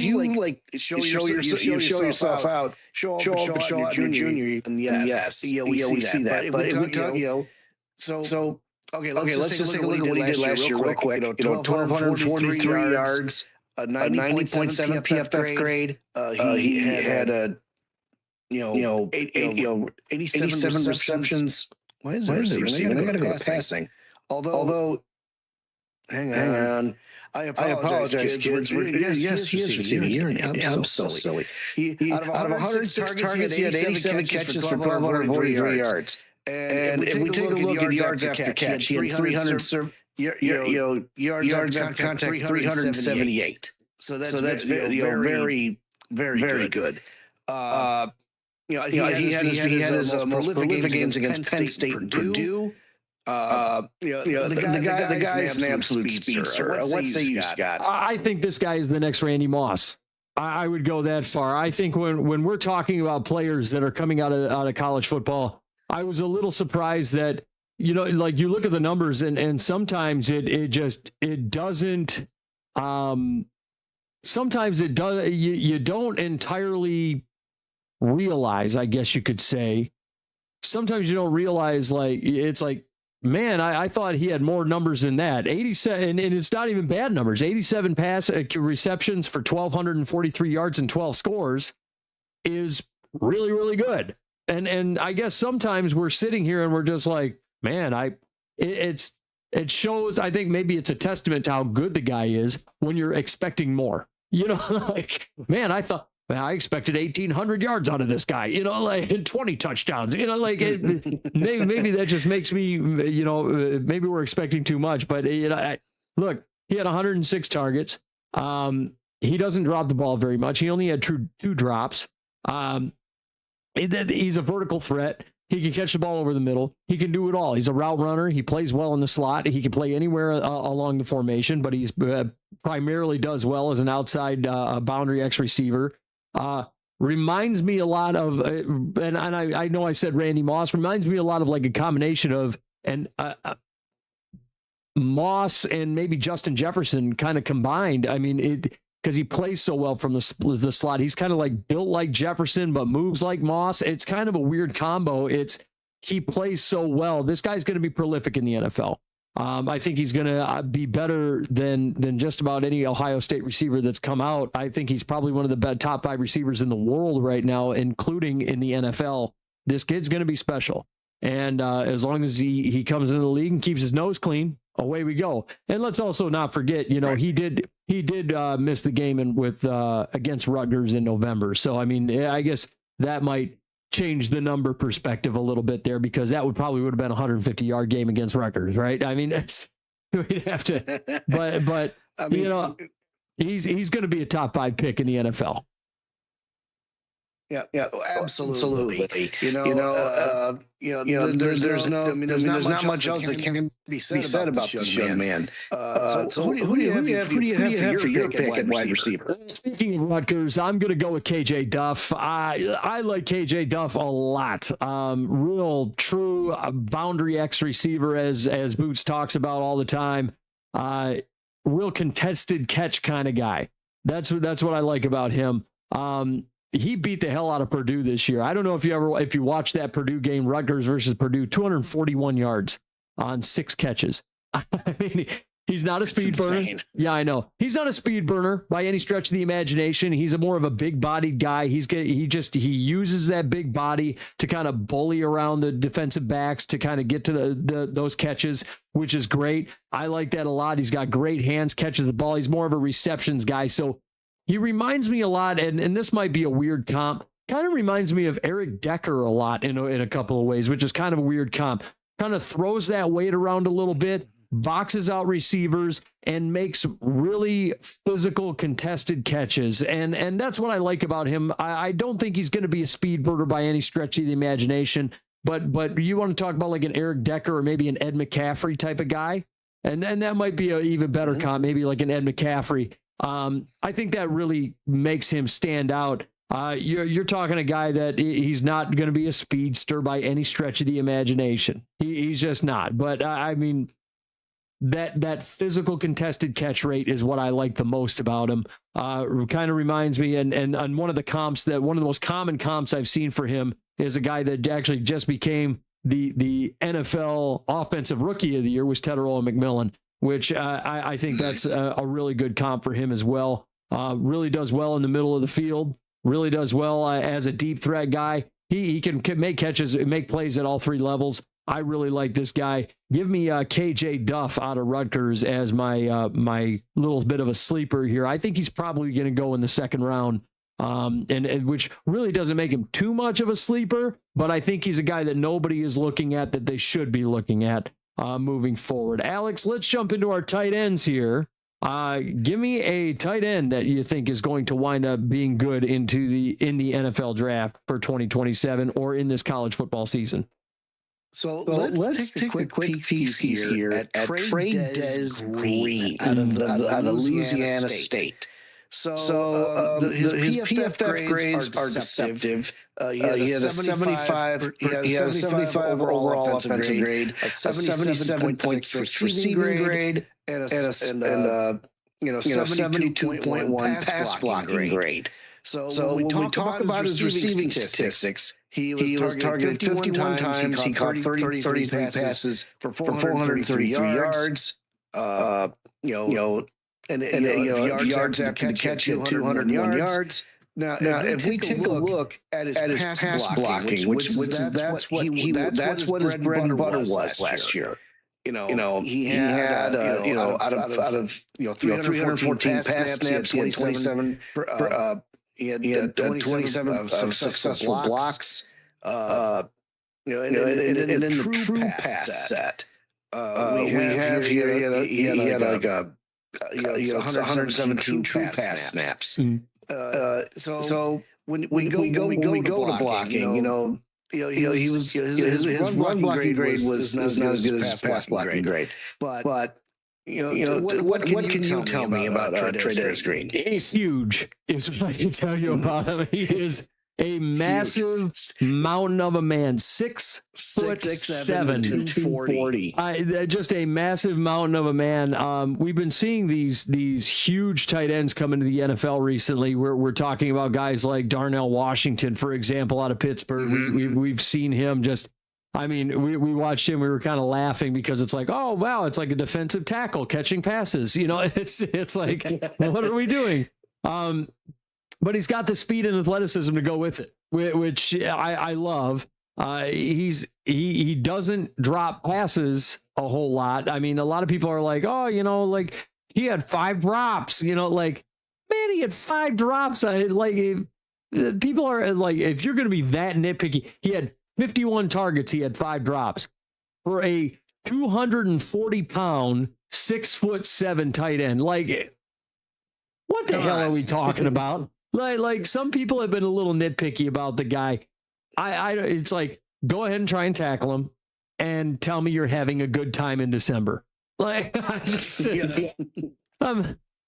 Speaker 1: show yourself out, show up your junior. Yes, we see that. But if we talk, so. Okay, let's just take a look at what he did last year real quick. 1,243 yards, a 90.7 PFF grade. He had a 87 receptions. Why is it receiving? I got to go passing. Although, hang on. I apologize, kids. Yes, he is receiving. I'm so silly. Out of 106 targets, he had 87 catches for 1,243 yards. And if we take a look at yards after catch, he had 300 yards after contact, 378. So that's very good. He had his most prolific games against Penn State and Purdue. The guy is an absolute speedster. What say you, Scott?
Speaker 2: I think this guy is the next Randy Moss. I would go that far. I think when we're talking about players that are coming out of college football, I was a little surprised that, you look at the numbers and sometimes it doesn't, sometimes it does, you don't entirely realize, I guess you could say. Sometimes you don't realize, it's like, man, I thought he had more numbers than that. 87, and it's not even bad numbers. 87 pass receptions for 1,243 yards and 12 scores is really, really good. And I guess sometimes we're sitting here and we're just like, man, it shows, I think maybe it's a testament to how good the guy is when you're expecting more, man, I expected 1,800 yards out of this guy, and 20 touchdowns, maybe that just makes me, maybe we're expecting too much, but look, he had 106 targets. He doesn't drop the ball very much. He only had two drops. He's a vertical threat. He can catch the ball over the middle. He can do it all. He's a route runner. He plays well in the slot. He can play anywhere along the formation, but he's primarily does well as an outside boundary X receiver. Reminds me a lot of, and I know I said Randy Moss, reminds me a lot of like a combination of Moss and maybe Justin Jefferson kind of combined. I mean, because he plays so well from the slot. He's kind of like built like Jefferson, but moves like Moss. It's kind of a weird combo. He plays so well. This guy's going to be prolific in the NFL. I think he's going to be better than just about any Ohio State receiver that's come out. I think he's probably one of the top 5 receivers in the world right now, including in the NFL. This kid's going to be special. And as long as he comes into the league and keeps his nose clean, away we go. And let's also not forget, right. he did miss the game against Rutgers in November. So, I mean, I guess that might change the number perspective a little bit there, because that would have been a 150-yard game against Rutgers, right? I mean, we'd have to, but I mean, he's going to be a top 5 pick in the NFL.
Speaker 1: Yeah, absolutely. There's not much else that can be said about this young man. So who do you have for your pick at wide receiver?
Speaker 2: Speaking of Rutgers, I'm going to go with KJ Duff. I like KJ Duff a lot. Real true boundary X receiver, as Boots talks about all the time. Real contested catch kind of guy. That's what I like about him. He beat the hell out of Purdue this year. I don't know if you watched that Purdue game, Rutgers versus Purdue, 241 yards on 6 catches. I mean, he's not a speed burner. Yeah, I know. He's not a speed burner by any stretch of the imagination. He's more of a big-bodied guy. He uses that big body to kind of bully around the defensive backs to kind of get to those catches, which is great. I like that a lot. He's got great hands catching the ball. He's more of a receptions guy. So he reminds me a lot, and this might be a weird comp, kind of reminds me of Eric Decker a lot in a couple of ways, which is kind of a weird comp. Kind of throws that weight around a little bit, boxes out receivers, and makes really physical contested catches. And that's what I like about him. I don't think he's going to be a speed burner by any stretch of the imagination, but you want to talk about like an Eric Decker or maybe an Ed McCaffrey type of guy, and that might be an even better comp, maybe like an Ed McCaffrey. I think that really makes him stand out. You're talking a guy that he's not going to be a speedster by any stretch of the imagination. He's just not. But I mean, that physical contested catch rate is what I like the most about him. Kind of reminds me, and one of the most common comps I've seen for him is a guy that actually just became the NFL Offensive Rookie of the Year, was Teteroa McMillan, which I think that's a really good comp for him as well. Really does well in the middle of the field. Really does well as a deep threat guy. He can make catches, make plays at all 3 levels. I really like this guy. Give me KJ Duff out of Rutgers as my little bit of a sleeper here. I think he's probably going to go in the 2nd round, and which really doesn't make him too much of a sleeper, but I think he's a guy that nobody is looking at that they should be looking at moving forward. Alex, let's jump into our tight ends here. Give me a tight end that you think is going to wind up being good in the NFL draft for 2027 or in this college football season.
Speaker 1: So let's take a quick piece here at Trey Des Green out of Louisiana State. So his PFF grades are deceptive. He had a 75 overall offensive grade, a 77.6 receiving grade, and a 72.1 pass blocking grade. So when we talk about his receiving statistics, he was targeted 51 times. He caught 33 passes for 433 yards. And yards after the catch, 201 yards. Now, if we take a look at his pass blocking, which that's what his bread and butter was last year. He had out of 314 pass snaps, he had 27. He had 27 successful blocks. And in the true pass set, we have here he had like a 117 true pass snaps. So when we go to blocking, his run blocking grade was not as good as his pass blocking grade. But what can you tell me about Trey Des Green?
Speaker 2: He's huge, is what I can tell you about him. He is a massive mountain of a man, 6'7", 240. Just a massive mountain of a man. We've been seeing these huge tight ends come into the NFL recently. We're talking about guys like Darnell Washington, for example, out of Pittsburgh. We've seen him just. I mean, we watched him. We were kind of laughing because it's like, oh wow, it's like a defensive tackle catching passes. It's like, what are we doing? But he's got the speed and athleticism to go with it, which I love. He doesn't drop passes a whole lot. I mean, a lot of people are like, oh, like he had 5 drops. Like, man, he had 5 drops. People are like, if you're going to be that nitpicky, he had 51 targets. He had 5 drops for a 240-pound, 6'7" tight end. Like, what the hell are we talking about? Like some people have been a little nitpicky about the guy. It's like, go ahead and try and tackle him and tell me you're having a good time in December. Like, I just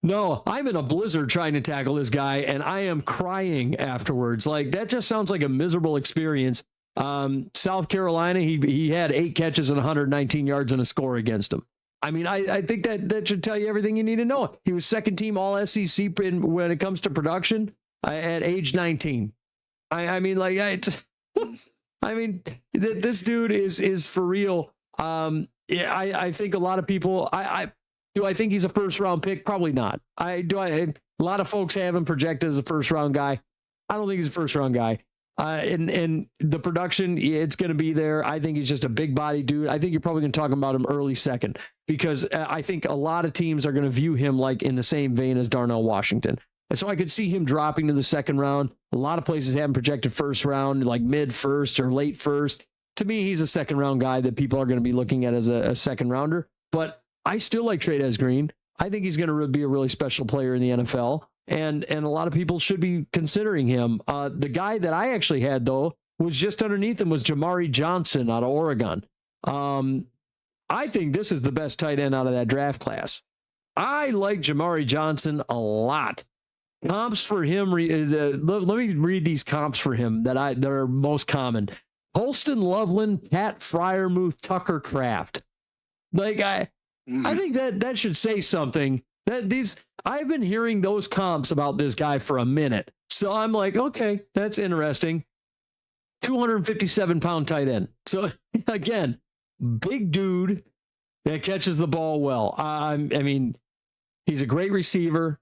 Speaker 2: no, I'm in a blizzard trying to tackle this guy and I am crying afterwards. Like, that just sounds like a miserable experience. South Carolina, he had 8 catches and 119 yards and a score against him. I mean, I think that should tell you everything you need to know. He was second team all SEC when it comes to production at age 19. I mean, like, I mean, this dude is for real. Yeah, I think a lot of people, do I think he's a first round pick? Probably not. A lot of folks have him projected as a first round guy. I don't think he's a first round guy. And the production, it's going to be there. I think he's just a big body dude. I think you're probably going to talk about him early second because I think a lot of teams are going to view him like in the same vein as Darnell Washington. And so I could see him dropping to the second round. A lot of places have him projected first round, like mid first or late first. To me, he's a second round guy that people are going to be looking at as a second rounder. But I still like Trey'Dez Green. I think he's going to be a really special player in the NFL. And a lot of people should be considering him. The guy that I actually had, though, was just underneath him was Jamari Johnson out of Oregon. I think this is the best tight end out of that draft class. I like Jamari Johnson a lot. Comps for him, let me read these comps for him that are most common. Holston Loveland, Pat Fryermuth, Tucker Kraft. Like, I think that should say something. I've been hearing those comps about this guy for a minute. So I'm like, okay, that's interesting. 257-pound tight end. So again, big dude that catches the ball well. I mean, he's a great receiver.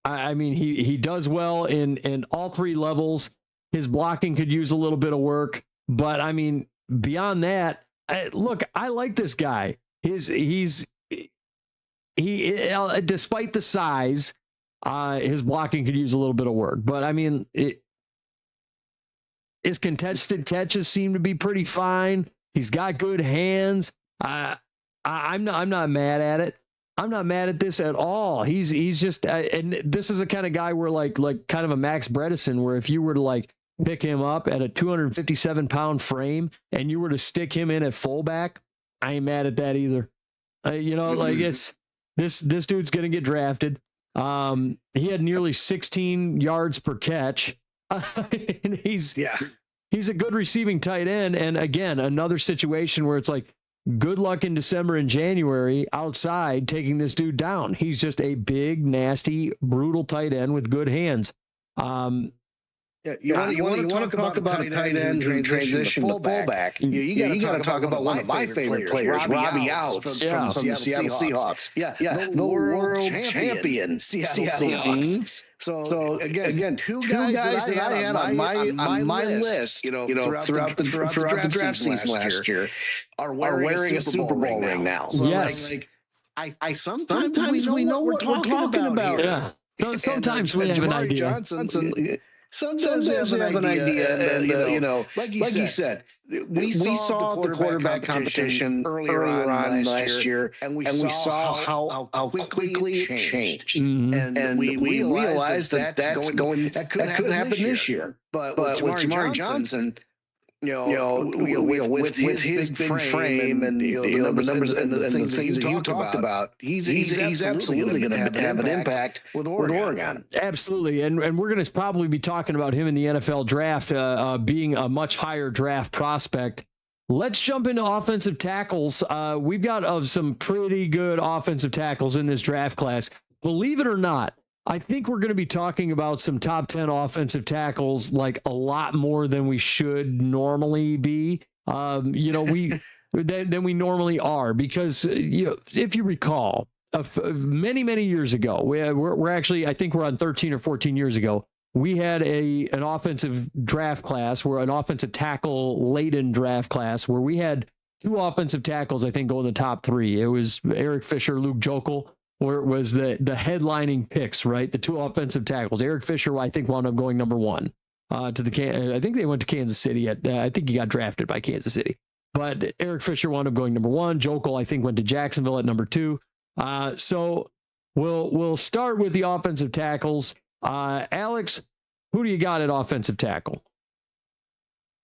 Speaker 2: I mean, he does well in all 3 levels. His blocking could use a little bit of work, but I mean, beyond that, I like this guy. He despite the size, his blocking could use a little bit of work. But I mean, his contested catches seem to be pretty fine. He's got good hands. I'm not mad at it. I'm not mad at this at all. He's just, and this is a kind of guy where like kind of a Max Bredesen, where if you were to like pick him up at a 257-pound frame and you were to stick him in at fullback, I ain't mad at that either. Like it's this dude's going to get drafted. He had nearly 16 yards per catch. And he's a good receiving tight end. And again, another situation where it's like, good luck in December and January outside taking this dude down. He's just a big, nasty, brutal tight end with good hands.
Speaker 1: You want to talk about a tight end transition to fullback. You got to talk about one of my favorite players, Robbie Outs from the Seattle Seahawks. The world champion Seattle Seahawks. So again, two guys that I had on my list, throughout the draft season last year, are wearing a Super Bowl ring now.
Speaker 2: So yes,
Speaker 1: I sometimes we know what we're talking about.
Speaker 2: Yeah. So sometimes we have an idea.
Speaker 1: Sometimes we have an idea, and like you said, we saw the quarterback competition earlier on last year, and we saw how quickly it changed, and we realized that could happen this year. But with Jamari Johnson, with his big frame and the numbers and the things that you talked about, he's absolutely going to have an impact with Oregon.
Speaker 2: Absolutely, and we're going to probably be talking about him in the NFL draft being a much higher draft prospect. Let's jump into offensive tackles. We've got some pretty good offensive tackles in this draft class. Believe it or not, I think we're going to be talking about some top 10 offensive tackles, like a lot more than we should normally be. Than we normally are, because if you recall, many years ago, we're actually, I think we're on 13 or 14 years ago, we had an offensive draft class, where an offensive tackle laden draft class, where we had 2 offensive tackles, I think, go in the top 3. It was Eric Fisher, Luke Jokel, where it was the headlining picks, right? The 2 offensive tackles. Eric Fisher, I think, wound up going number 1 I think they went to Kansas City. I think he got drafted by Kansas City. But Eric Fisher wound up going number 1. Jokel, I think, went to Jacksonville at number 2. So we'll start with the offensive tackles. Alex, who do you got at offensive tackle?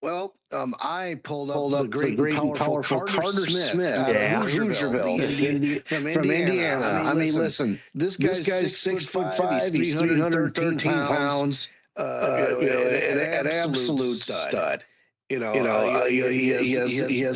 Speaker 1: Well, I pulled up the great and powerful Carter Smith out of Hoosierville, from Indiana. I mean, listen, this guy's 6'5", he's 313 pounds, an absolute stud. He has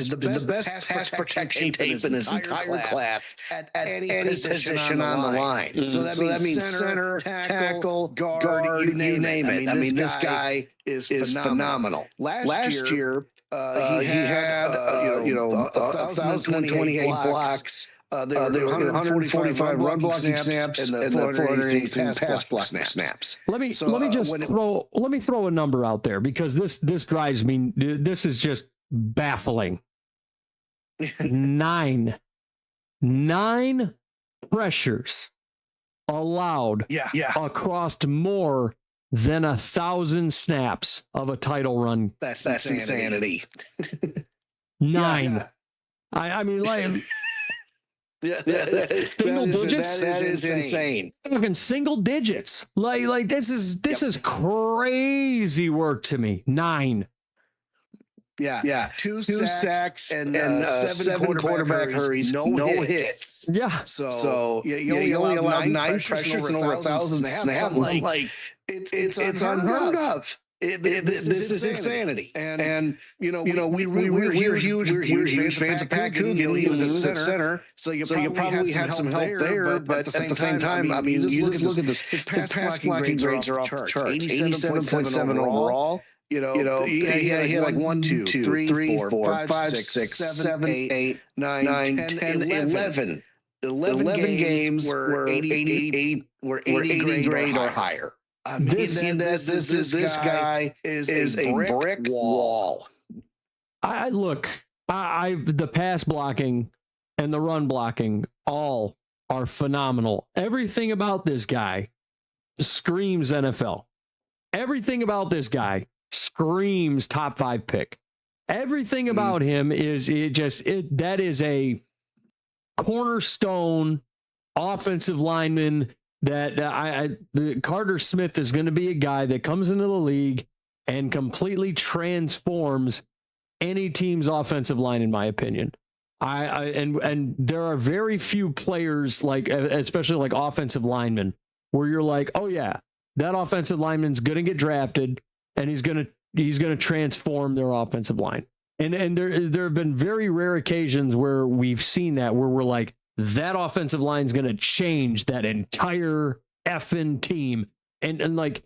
Speaker 1: the best pass protection tape in his entire class at any position on the line. So that means center, tackle, guard, you name it. I mean, this guy is phenomenal. Last year, he had 1,028 blocks. There were 145 run blocking snaps and 418 pass blocking snaps.
Speaker 2: Let me throw a number out there, because this drives me. This is just baffling. Nine pressures allowed across more than 1,000 snaps of a title run.
Speaker 1: That's insanity.
Speaker 2: 9. I mean, like. Single digits.
Speaker 1: That is insane.
Speaker 2: Fucking single digits. Like this is crazy work to me. 9.
Speaker 1: Yeah. Two sacks and 7 quarterback hurries. No hits.
Speaker 2: Yeah.
Speaker 1: So you only allowed 9 pressures and over 1,000 snaps. Like it's unheard of. This is insanity, and we're huge fans of Pat Coogan. He was at center, so you probably had some help there. But at the same time, I mean, you just look at this. His pass blocking grades are off the charts. 87.7 overall. He had like 1, 2, 3, 4, 5, 6, 7, 8, 9, 10, 11 games were 80 grade or higher. I mean, this guy is a brick wall.
Speaker 2: The pass blocking and the run blocking all are phenomenal. Everything about this guy screams NFL. Everything about this guy screams top 5 pick. Everything about him that is a cornerstone offensive lineman. That Carter Smith is going to be a guy that comes into the league and completely transforms any team's offensive line, in my opinion. And there are very few players, like especially like offensive linemen, where you're like, oh yeah, that offensive lineman's going to get drafted and he's going to transform their offensive line. And there have been very rare occasions where we've seen that, where we're like, that offensive line is going to change that entire effing team. And like,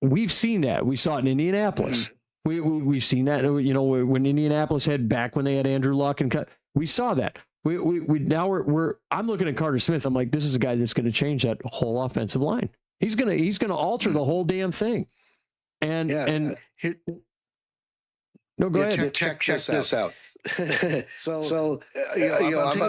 Speaker 2: we've seen that. We saw it in Indianapolis. We've seen that, when Indianapolis when they had Andrew Luck and we saw that. I'm looking at Carter Smith. I'm like, this is a guy that's going to change that whole offensive line. He's going to alter the whole damn thing. Go ahead.
Speaker 1: Check this out. I'm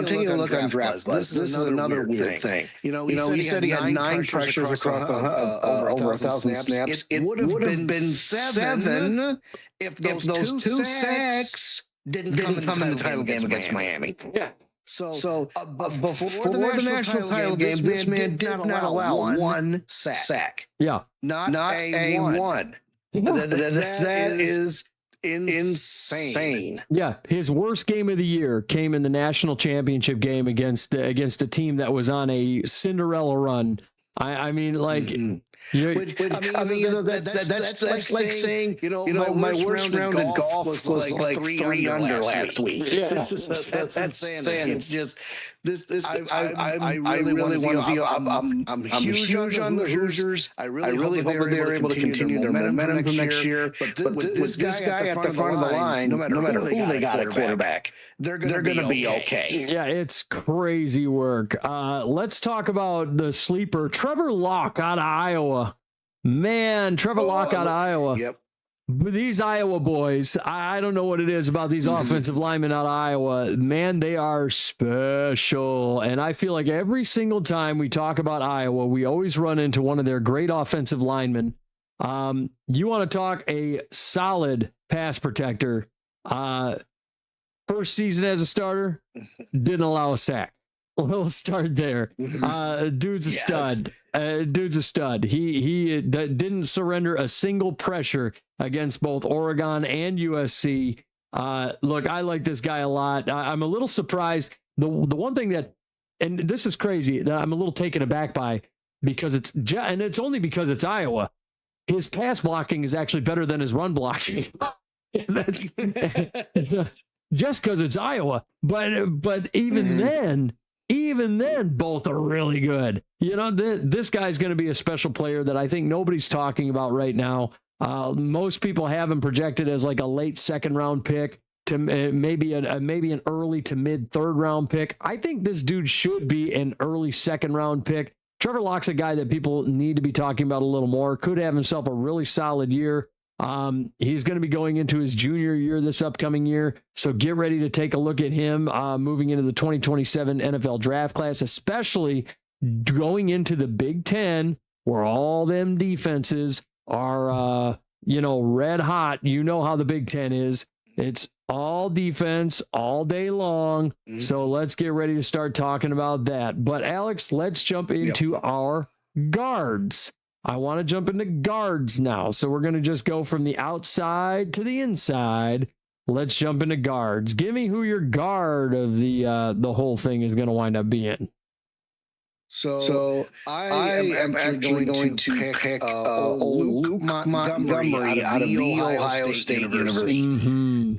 Speaker 1: taking a look on draft. This is another weird thing. He said he had 9 pressures across over 1,000 snaps. It would have been 7 if those 2 sacks didn't come in the title game against Miami.
Speaker 2: Yeah.
Speaker 1: So before the national title game, this man did not allow 1 sack.
Speaker 2: Yeah.
Speaker 1: Not a 1. That is insane.
Speaker 2: Yeah, his worst game of the year came in the national championship game against a team that was on a Cinderella run. I mean, like,
Speaker 1: that's like saying, my worst round in golf was like 3 under last week.
Speaker 2: Yeah,
Speaker 1: that's insanity. It's just I really want to see. I'm huge on the Hoosiers. I really hope they're able to continue their momentum from next year. But with this guy at the front of the line, no matter who they got at quarterback, they're going to be okay.
Speaker 2: Yeah, it's crazy work. Let's talk about the sleeper, Trevor Locke out of Iowa. Man, Trevor Locke out of Iowa.
Speaker 1: Yep.
Speaker 2: These Iowa boys, I don't know what it is about these offensive linemen out of Iowa. Man, they are special. And I feel like every single time we talk about Iowa, we always run into one of their great offensive linemen. You want to talk a solid pass protector. First season as a starter, didn't allow a sack. We'll start there. Dude's a stud. Dude's a stud. He didn't surrender a single pressure against both Oregon and USC. Look, I like this guy a lot. I'm a little surprised. The one thing that, and this is crazy, that I'm a little taken aback by, because it's only because it's Iowa. His pass blocking is actually better than his run blocking. That's just because it's Iowa. But even then, both are really good. You know, this guy's going to be a special player that I think nobody's talking about right now. Most people have him projected as like a late second round pick to maybe an early to mid third round pick. I think this dude should be an early second round pick. Trevor Locke's a guy that people need to be talking about a little more. Could have himself a really solid year. He's going to be going into his junior year this upcoming year. So get ready to take a look at him moving into the 2027 NFL draft class, especially going into the Big Ten, where all them defenses are, red hot. You know how the Big Ten is. It's all defense all day long. So let's get ready to start talking about that. But Alex, let's jump into our guards. I want to jump into guards now. So we're going to just go from the outside to the inside. Let's jump into guards. Give me who your guard of the whole thing is going to wind up being.
Speaker 1: So I am actually going to pick Luke Montgomery out of the Ohio State University.
Speaker 2: Mm-hmm.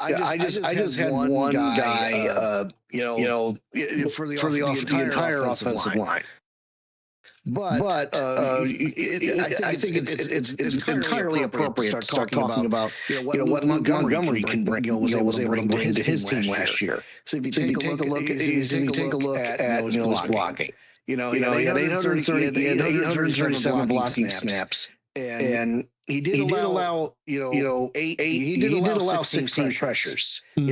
Speaker 1: I just had one guy, for the entire offensive line. But I think it's entirely appropriate to start talking about what Montgomery can bring. Was able to bring to his team last year. So if you take a look at his blocking, he had 837 blocking snaps, and he did allow 16 pressures. So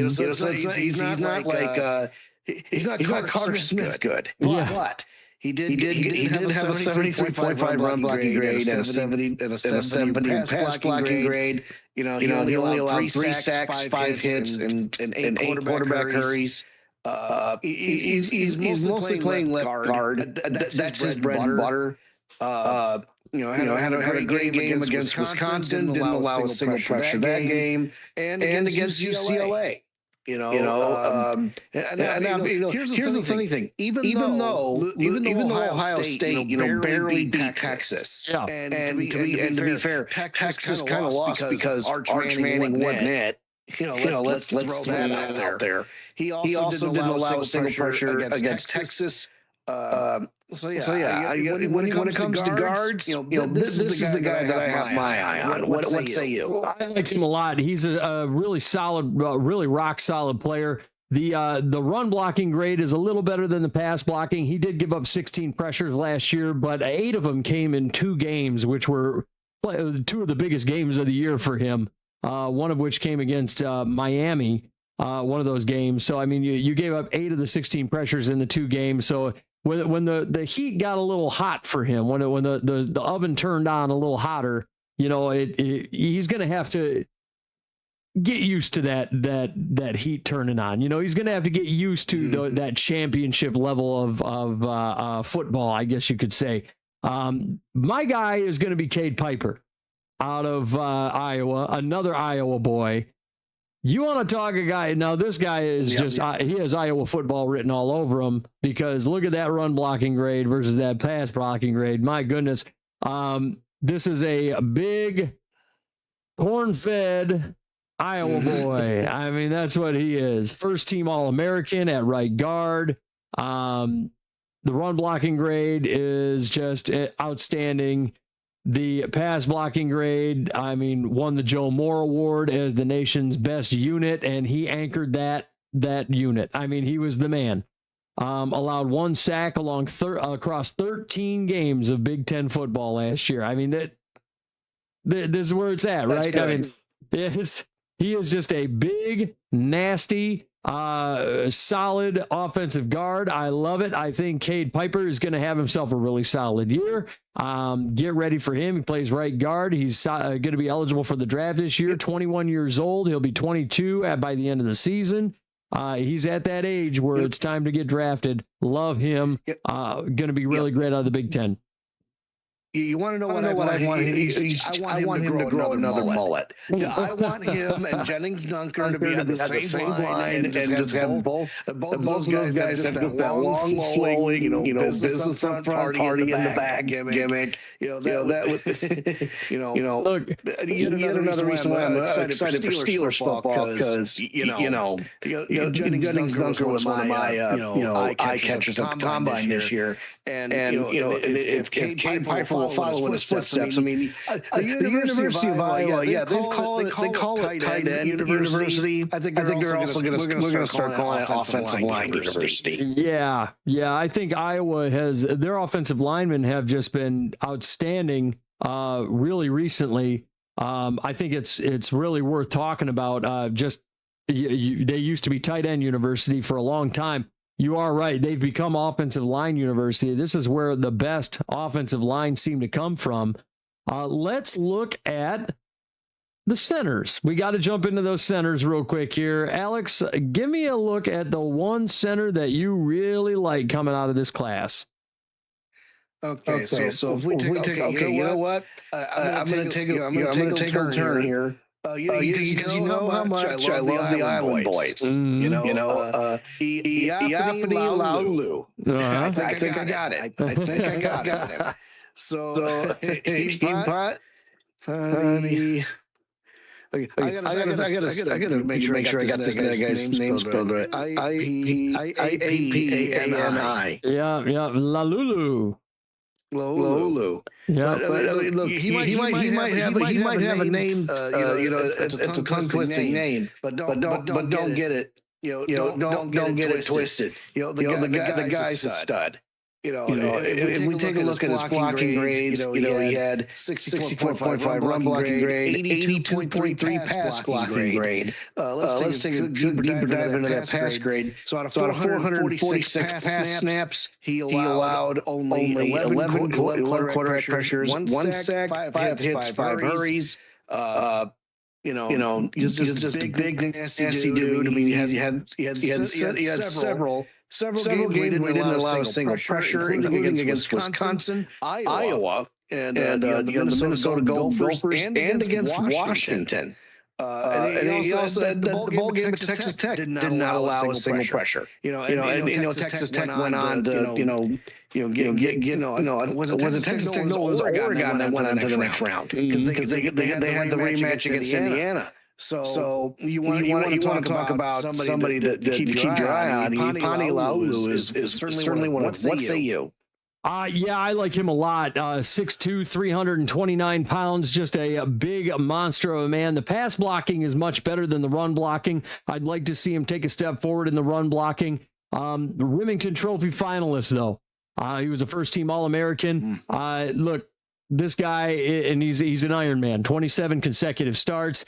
Speaker 1: he's not Carter Smith good, but He did have a 73.5 run blocking grade and a 70 pass blocking grade. He only allowed 3 sacks, 5 hits, and 8 quarterback hurries. He's mostly playing left guard. That's his bread and butter. Had a great game against Wisconsin. Didn't allow a single pressure that game, and against UCLA. Here's the funny thing. Even though Ohio State, barely beat Texas, and to be fair, Texas kind of lost because Arch Manning wasn't it. Let's throw that out there. He also didn't allow a single pressure against Texas. When it comes to guards, this is the guy that I have my eye on. What say you?
Speaker 2: I like him a lot. He's a really solid, really rock solid player. The run blocking grade is a little better than the pass blocking. He did give up 16 pressures last year, but 8 of them came in 2 games, which were 2 of the biggest games of the year for him. One of which came against Miami, one of those games. So, I mean, you gave up 8 of the 16 pressures in the 2 games. So when the heat got a little hot for him, when the oven turned on a little hotter, he's going to have to get used to that heat turning on. He's going to have to get used to that championship level of football, I guess you could say. My guy is going to be Cade Piper out of Iowa, another Iowa boy. You want to talk a guy? Now, this guy is he has Iowa football written all over him, because look at that run blocking grade versus that pass blocking grade. My goodness. This is a big corn-fed Iowa boy. I mean, that's what he is. First team All-American at right guard. The run blocking grade is just outstanding. The pass blocking grade, I mean, won the Joe Moore Award as the nation's best unit, and he anchored that unit. I mean, he was the man. Allowed 1 sack across 13 games of Big Ten football last year. I mean, this is where it's at, right? Good. I mean, he is just a big, nasty, solid offensive guard. I love it. I think Cade Piper is going to have himself a really solid year. Get ready for him. He plays right guard. He's going to be eligible for the draft this year. 21 years old. He'll be 22 by the end of the season. He's at that age where it's time to get drafted. Love him. Going to be really great out of the Big Ten.
Speaker 1: You want to know what I want? I want him to grow another mullet. I want him and Jennings Dunker to be on the same line and just have both those guys have that long, flowing, business up front, party in the back gimmick. That would, look, yet another reason why I'm excited for Steelers football because Jennings Dunker was one of my eye catchers at the combine this year, and if Cade Piper will follow in his footsteps. I mean, the University of Iowa, they call it tight end university. I think they're also going to start calling it offensive line university.
Speaker 2: Yeah. I think Iowa has their offensive linemen have just been outstanding. Really recently, I think it's really worth talking about. They used to be tight end university for a long time. You are right. They've become offensive line university. This is where the best offensive line seem to come from. Let's look at the centers. We got to jump into those centers real quick here. Alex, give me a look at the one center that you really like coming out of this class.
Speaker 1: Okay, so if we take, you know what? I'm going to take a turn here. Because you know how much I love the Island Boys. Iapani Laulu. I think I got it. I think I got it. So, funny. I gotta make sure I got this guy's name spelled right. Iapani.
Speaker 2: Yeah, Lalulu.
Speaker 1: Lolu.
Speaker 2: Yeah,
Speaker 1: but look, he might have a name. It's a tongue twisting name, but don't get it. Don't get it twisted. The guy's a stud. If we take a look at his blocking grades, he had 64.5 run blocking grade, 82.3 pass blocking grade. Let's take a deeper dive into that pass grade. So out of 446 pass snaps, he allowed only 11 quarterback pressures, 1 sack, 5 hits, 5 hurries. Just a big nasty dude. I mean, he had several games where he didn't allow a single pressure, including against Wisconsin, Iowa, and the Minnesota Gophers, and against Washington. And he also said that the ball game at Texas Tech did not allow a single pressure. Texas Tech went on to was it Texas Tech? No, it was Oregon that went on to the next round because they had the rematch against Indiana. So you want to talk about somebody that you keep your eye on. Iapani Laulu is certainly one of them. What say you?
Speaker 2: Yeah, I like him a lot. 6'2", 329 pounds, just a big monster of a man. The pass blocking is much better than the run blocking. I'd like to see him take a step forward in the run blocking. The Remington Trophy finalist, though. He was a first-team All-American. Look, this guy, and he's an Iron Man. 27 consecutive starts.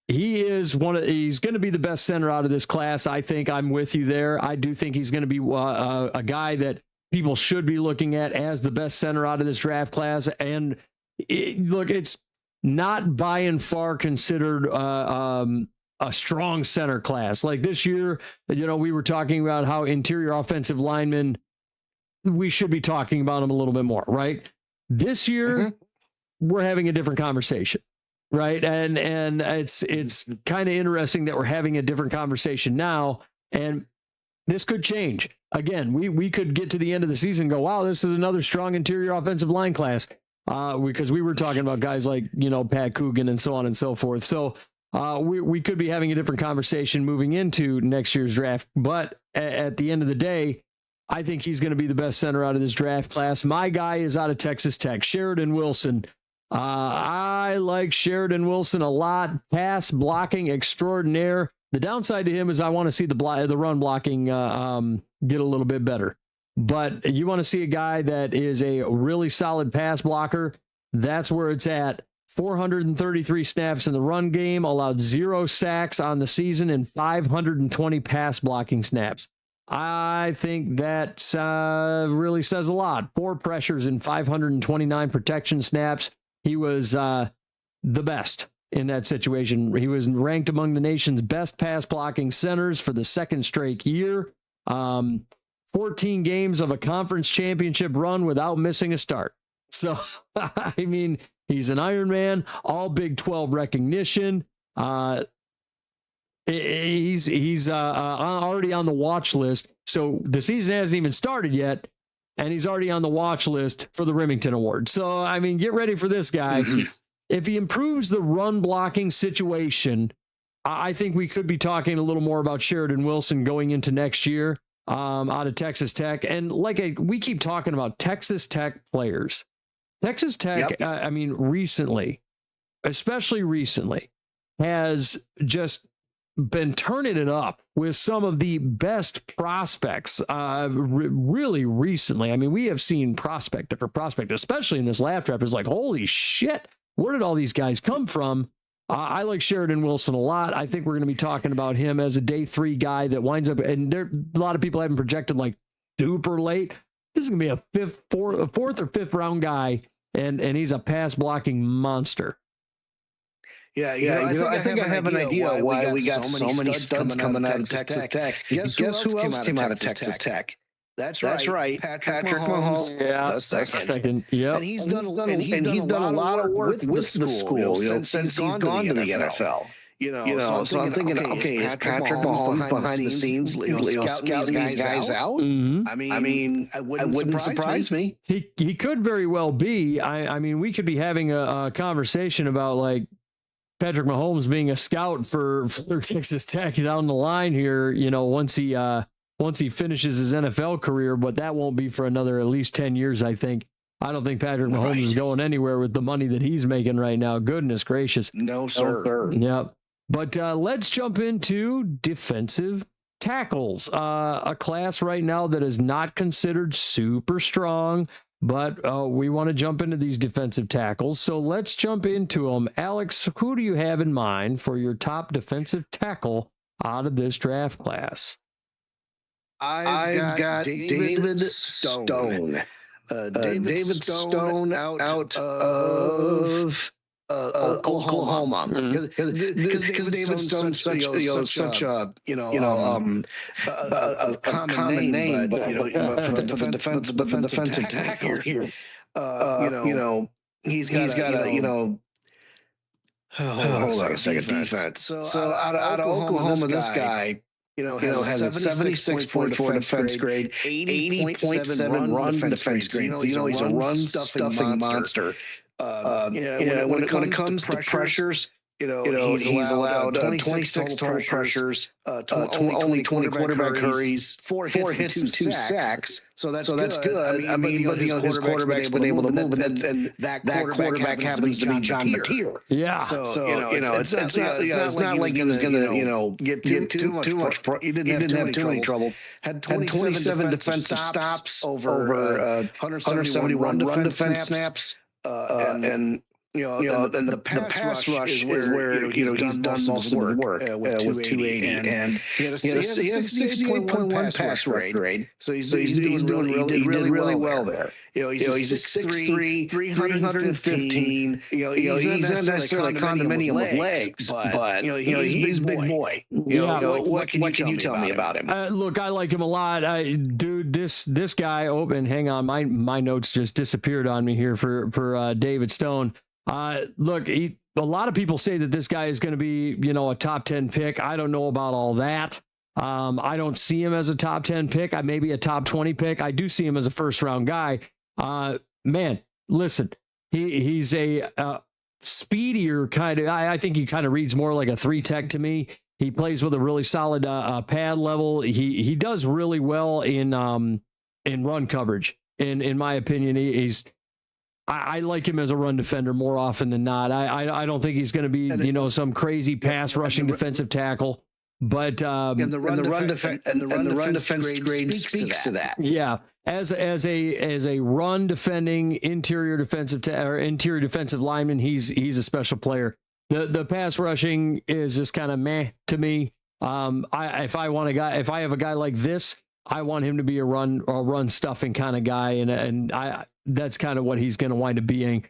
Speaker 2: He's going to be the best center out of this class. I think I'm with you there. I do think he's going to be a guy that people should be looking at as the best center out of this draft class. And it's not by and far considered a strong center class. Like this year, we were talking about how interior offensive linemen, we should be talking about them a little bit more, right? This year, we're having a different conversation, right? And it's kind of interesting that we're having a different conversation now, and this could change. Again, we could get to the end of the season and go, wow, this is another strong interior offensive line class, because we were talking about guys like, Pat Coogan and so on and so forth. So we could be having a different conversation moving into next year's draft. But at the end of the day, I think he's going to be the best center out of this draft class. My guy is out of Texas Tech, Sheridan Wilson. I like Sheridan Wilson a lot. Pass blocking extraordinaire. The downside to him is I want to see the run blocking get a little bit better. But you want to see a guy that is a really solid pass blocker. That's where it's at. 433 snaps in the run game, allowed 0 sacks on the season, and 520 pass blocking snaps. I think that really says a lot. 4 pressures and 529 protection snaps. He was the best in that situation. He was ranked among the nation's best pass blocking centers for the second straight year. 14 games of a conference championship run without missing a start. So, I mean, he's an Iron Man, all Big 12 recognition. He's already on the watch list. So the season hasn't even started yet, and he's already on the watch list for the Remington Award. So, I mean, get ready for this guy. If he improves the run blocking situation, I think we could be talking a little more about Sheridan Wilson going into next year out of Texas Tech. And we keep talking about Texas Tech players. Texas Tech, I mean, especially recently, has just been turning it up with some of the best prospects really recently. I mean, we have seen prospect after prospect, especially in this lab draft. It's like, holy shit, where did all these guys come from? I like Sheridan Wilson a lot. I think we're going to be talking about him as a day 3 guy that winds up, and a lot of people haven't projected like super late. This is going to be a fourth or fifth round guy, and he's a pass blocking monster.
Speaker 1: Yeah. I think I have an idea why we got so many studs coming out of Texas Tech. Guess who else came out of Texas Tech? That's right. Patrick Mahomes.
Speaker 2: Yeah, the second. Yeah,
Speaker 1: and he's done a lot of work with the school since he's gone to the NFL. So I'm thinking, okay, is Patrick Mahomes behind the scenes, scouting these guys out?
Speaker 2: Mm-hmm.
Speaker 1: I mean, it wouldn't surprise me.
Speaker 2: He could very well be. I mean, we could be having a conversation about like Patrick Mahomes being a scout for Texas Tech down the line here. Once he finishes his NFL career, but that won't be for another at least 10 years, I think. I don't think Patrick Mahomes is going anywhere with the money that he's making right now. Goodness gracious.
Speaker 1: No, sir.
Speaker 2: Yep. But let's jump into defensive tackles, a class right now that is not considered super strong, but we want to jump into these defensive tackles. So let's jump into them. Alex, who do you have in mind for your top defensive tackle out of this draft class?
Speaker 1: I've got David Stone. David Stone out of Oklahoma. Because David Stone's such a common name, but for the defensive tackle here, he's got a hold on a second, defense. So out of Oklahoma, this guy has a 76.4 defense grade, 80.7 run defense grade. He's a run stuffing monster. When it comes to pressures, he's allowed 26 total pressures, only 20 quarterback hurries, 4 hits and 2 sacks. So that's good. I mean, but his quarterback's been able to move, and that quarterback happens to be John Mateer.
Speaker 2: Yeah.
Speaker 1: So it's not like he was going to get too much. He didn't have too many trouble. Had 27 defensive stops over 171 run defense snaps. And the pass rush is where he's done most of the work with 280, and he had a 68.1 pass rush grade. So he did really well there. He's a 6'3", 315. He's not necessarily a condominium with legs, but he's a big boy. What can you tell me about him?
Speaker 2: Look, I like him a lot, dude. This guy. Oh, and hang on, my notes just disappeared on me here for David Stone. Look, a lot of people say that this guy is going to be, a top 10 pick. I don't know about all that. I don't see him as a top 10 pick. I may be a top 20 pick. I do see him as a first round guy. Man, listen, he's a speedier kind of, I think he kind of reads more like a 3-tech to me. He plays with a really solid pad level. He does really well in run coverage. In my opinion, I like him as a run defender more often than not. I don't think he's going to be, some crazy pass rushing defensive tackle, but
Speaker 1: the run defense grade speaks to that.
Speaker 2: Yeah, as a run defending interior defensive lineman, he's a special player. The pass rushing is just kind of meh to me. If I have a guy like this, I want him to be a run stuffing kind of guy, and that's kind of what he's going to wind up being.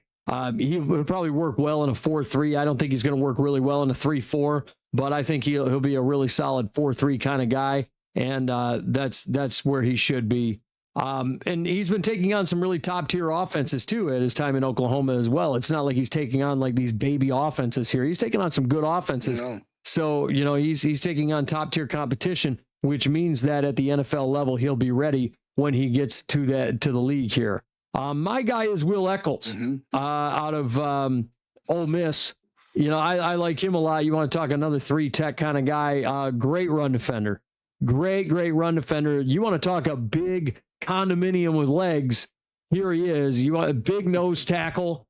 Speaker 2: He would probably work well in a 4-3. I don't think he's going to work really well in a 3-4, but I think he'll be a really solid 4-3 kind of guy, and that's where he should be. And he's been taking on some really top tier offenses too at his time in Oklahoma as well. It's not like he's taking on like these baby offenses here. He's taking on some good offenses. So, he's taking on top tier competition, which means that at the NFL level, he'll be ready when he gets to the league here. My guy is Will Eccles out of Ole Miss. I like him a lot. You want to talk another 3-tech kind of guy, great run defender. Great run defender. You want to talk a big condominium with legs. Here he is. You want a big nose tackle.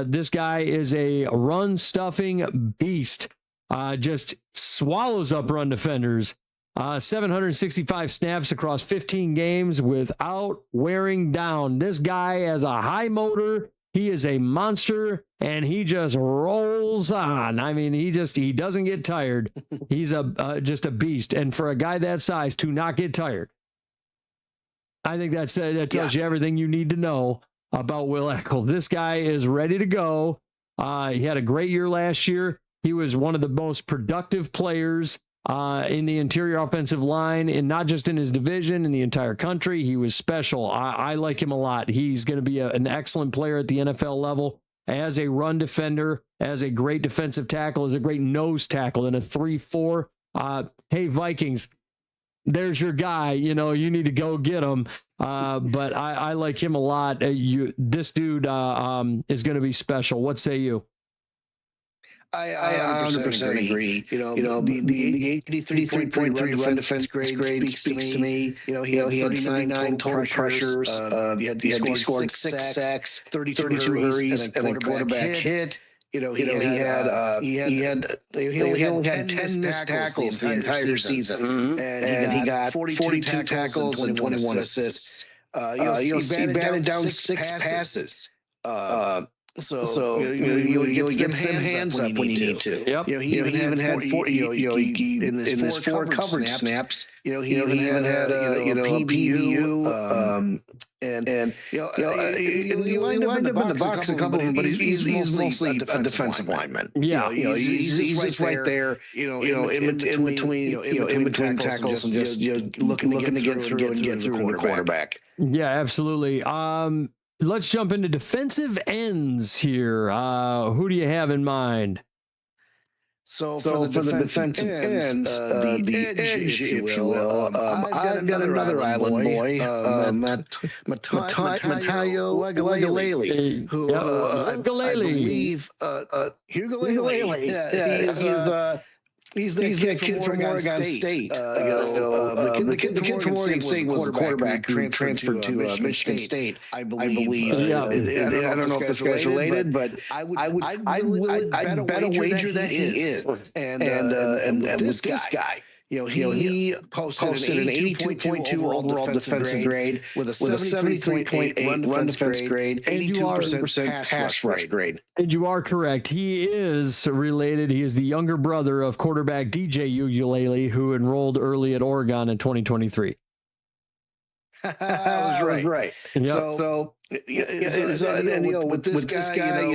Speaker 2: This guy is a run stuffing beast. Just swallows up run defenders. 765 snaps across 15 games without wearing down. This guy has a high motor. He is a monster, and he just rolls on. I mean, he doesn't get tired. He's just a beast. And for a guy that size to not get tired, I think that tells you everything you need to know about Will Eccles. This guy is ready to go. He had a great year last year. He was one of the most productive players in the interior offensive line, and not just in his division, in the entire country. He was special. I like him a lot. He's going to be an excellent player at the NFL level as a run defender, as a great defensive tackle, as a great nose tackle in a 3-4. Hey, Vikings, there's your guy. You need to go get him. But I like him a lot. This dude is going to be special. What say you?
Speaker 1: I 100% agree. The 83.3 run defense grade speaks to me. He had 39 total pressures. He scored 6 sacks, 32 hurries, and a quarterback hit. He only had 10 missed tackles the entire season, and he got 42 tackles and 21 assists. He batted down 6 passes. So you get them hands up when you need to.
Speaker 2: Yep.
Speaker 1: He even had 40. In his 4 coverage snaps. He even had PBU. And you wind up in the box a couple of them, but he's mostly a defensive lineman.
Speaker 2: Yeah,
Speaker 1: he's just right there. In between tackles and just looking to get through the quarterback.
Speaker 2: Yeah, absolutely. Let's jump into defensive ends here. Who do you have in mind?
Speaker 1: So for the defensive ends, the edge, if you will, I've got another island boy, Matayo Uiagalelei, who I believe Uiagalelei. He's the kid from Oregon State. The kid from Oregon State was a quarterback who transferred to Michigan State, I believe. I don't know if this guy's related, but I'd bet a wager that he is. And with this guy. He posted an 82.2 overall defensive grade with a 73.8 run defense grade, 82% pass rush grade.
Speaker 2: And you are correct. He is related. He is the younger brother of quarterback DJ Uiagalelei, who enrolled early at Oregon in 2023.
Speaker 1: I was right.
Speaker 2: Yep.
Speaker 1: So with this guy,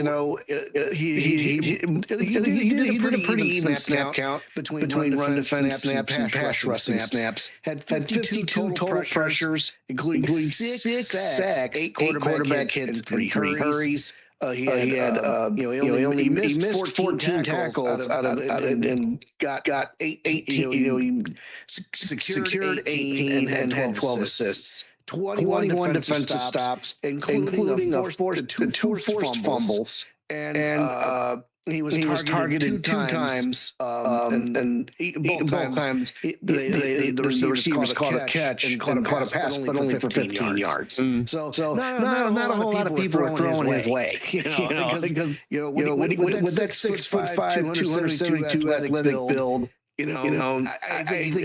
Speaker 1: he did a pretty even snap count between run defense snaps and pass rushing snaps. Had 52 total pressures, including 6 sacks, 8 quarterback hits, and 3 hurries. He missed 14 tackles out of and got 18. Secured 18 and had 12 assists. 21 defensive stops, including a forced fumbles, and he was targeted 2 times, and both times the receivers caught a catch and caught a pass, but only for 15 yards. So not a whole lot of people were throwing his way, because with that 6'5", 272 athletic build, I think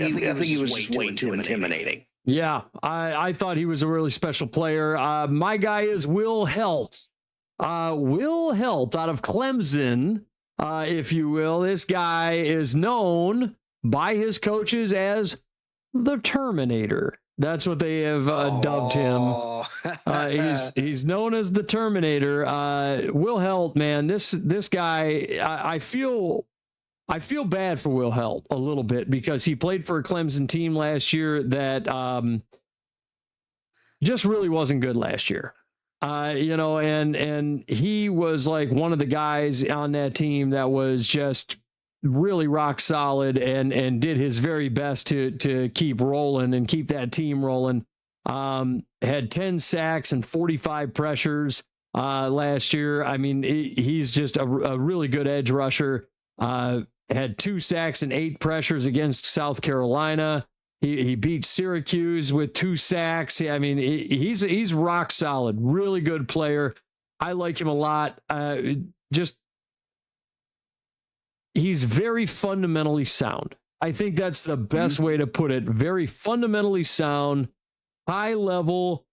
Speaker 1: he was just way too intimidating.
Speaker 2: Yeah, I thought he was a really special player. My guy is Will Helt. Will Helt out of Clemson, if you will. This guy is known by his coaches as the Terminator. That's what they have dubbed him. He's known as the Terminator. Will Helt, man, this guy, I feel bad for Will Helt a little bit because he played for a Clemson team last year that just really wasn't good last year. And he was like one of the guys on that team that was just really rock solid and did his very best to keep rolling and keep that team rolling. Had 10 sacks and 45 pressures last year. I mean, he's just a really good edge rusher. Had 2 sacks and 8 pressures against South Carolina. He beat Syracuse with 2 sacks. I mean, he's rock solid, really good player. I like him a lot. He's very fundamentally sound. I think that's the best way to put it. Very fundamentally sound, high level,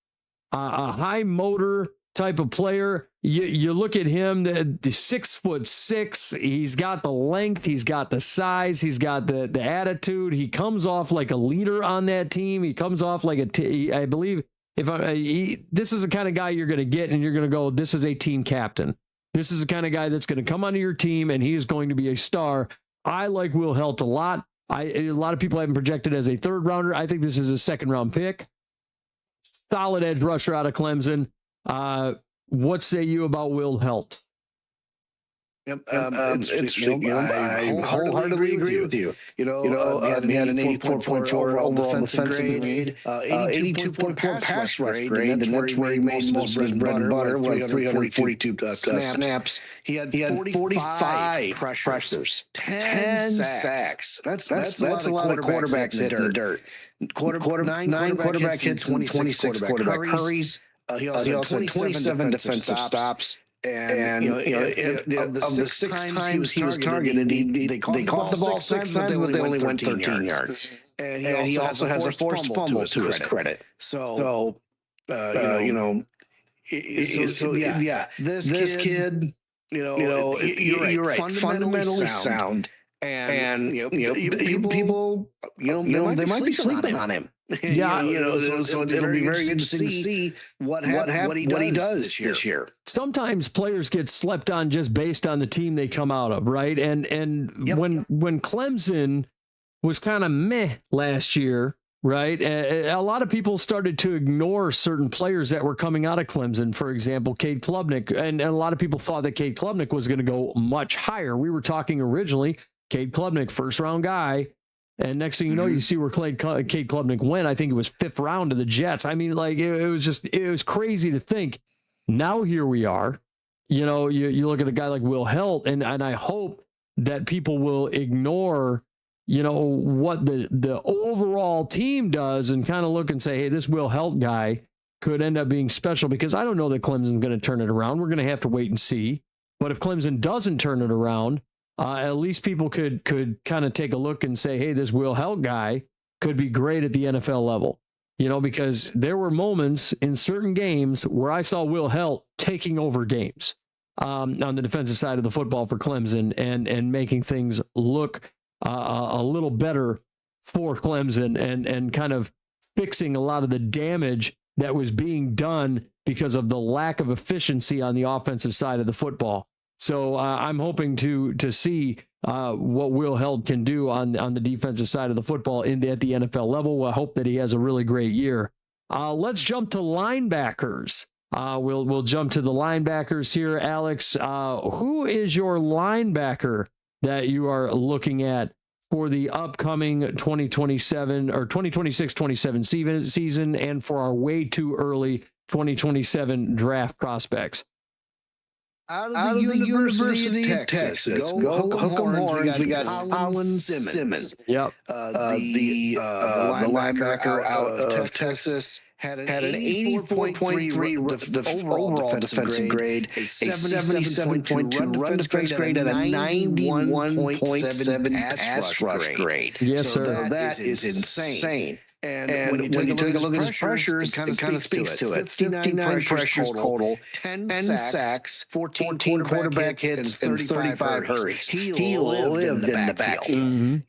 Speaker 2: a high motor type of player. You look at him, the 6'6". He's got the length, he's got the size, he's got the attitude. He comes off like a leader on that team. He comes off like I believe this is the kind of guy you're going to get, and you're going to go, this is a team captain. This is the kind of guy that's going to come onto your team, and he is going to be a star. I like Will Helt a lot. A lot of people have him projected as a 3rd rounder. I think this is a 2nd round pick. Solid edge rusher out of Clemson. What say you about Will Helt?
Speaker 1: It's interesting. I wholeheartedly agree with you. He had an 84.4 overall defensive grade, 82.4 pass rush grade, and that's where he made most of his bread and butter, with 342 snaps. He had 45 pressures, 10 sacks. That's a lot of quarterbacks hitting the dirt. 9 quarterback hits and 26 quarterback hurries. He also had 27 defensive stops. And of the 6 times he was targeted, they caught the ball 6 times, but they only went 13 yards. And he also has a forced fumble to his credit. So this kid, you're right, fundamentally sound. And people, they might be sleeping on him.
Speaker 2: Yeah,
Speaker 1: so it'll be very interesting to see what he does this year.
Speaker 2: Sometimes players get slept on just based on the team they come out of, right? And when Clemson was kind of meh last year, right? A lot of people started to ignore certain players that were coming out of Clemson. For example, Cade Klubnik, and a lot of people thought that Cade Klubnik was going to go much higher. We were talking originally, Cade Klubnik, 1st round guy. And next thing you know, you see where Cade Klubnik went. I think it was 5th round to the Jets. I mean, like, it was crazy to think. Now here we are. You look at a guy like Will Helt, and I hope that people will ignore, what the overall team does and kind of look and say, hey, this Will Helt guy could end up being special, because I don't know that Clemson's going to turn it around. We're going to have to wait and see. But if Clemson doesn't turn it around, at least people could kind of take a look and say, hey, this Will Helt guy could be great at the NFL level, because there were moments in certain games where I saw Will Helt taking over games on the defensive side of the football for Clemson and making things look a little better for Clemson and kind of fixing a lot of the damage that was being done because of the lack of efficiency on the offensive side of the football. So I'm hoping to see what Will Helt can do on the defensive side of the football at the NFL level. I hope that he has a really great year. Let's jump to linebackers. We'll jump to the linebackers here, Alex. Who is your linebacker that you are looking at for the upcoming 2027 or 2026-27 season, and for our way too early 2027 draft prospects?
Speaker 1: Out of the University of Texas. Go hook 'em horns. We got Holland Simmons.
Speaker 2: Yep.
Speaker 1: The linebacker out of Texas had an 84.3 overall defensive grade, a 77.2 run defense grade, and a 91.7 pass rush grade.
Speaker 2: Yes, sir.
Speaker 1: That is insane. And when you take a look at his pressures, it kind of speaks to it. 59 pressures total, 10 sacks, 14 quarterback hits, and 35 hurries. He lived in the backfield.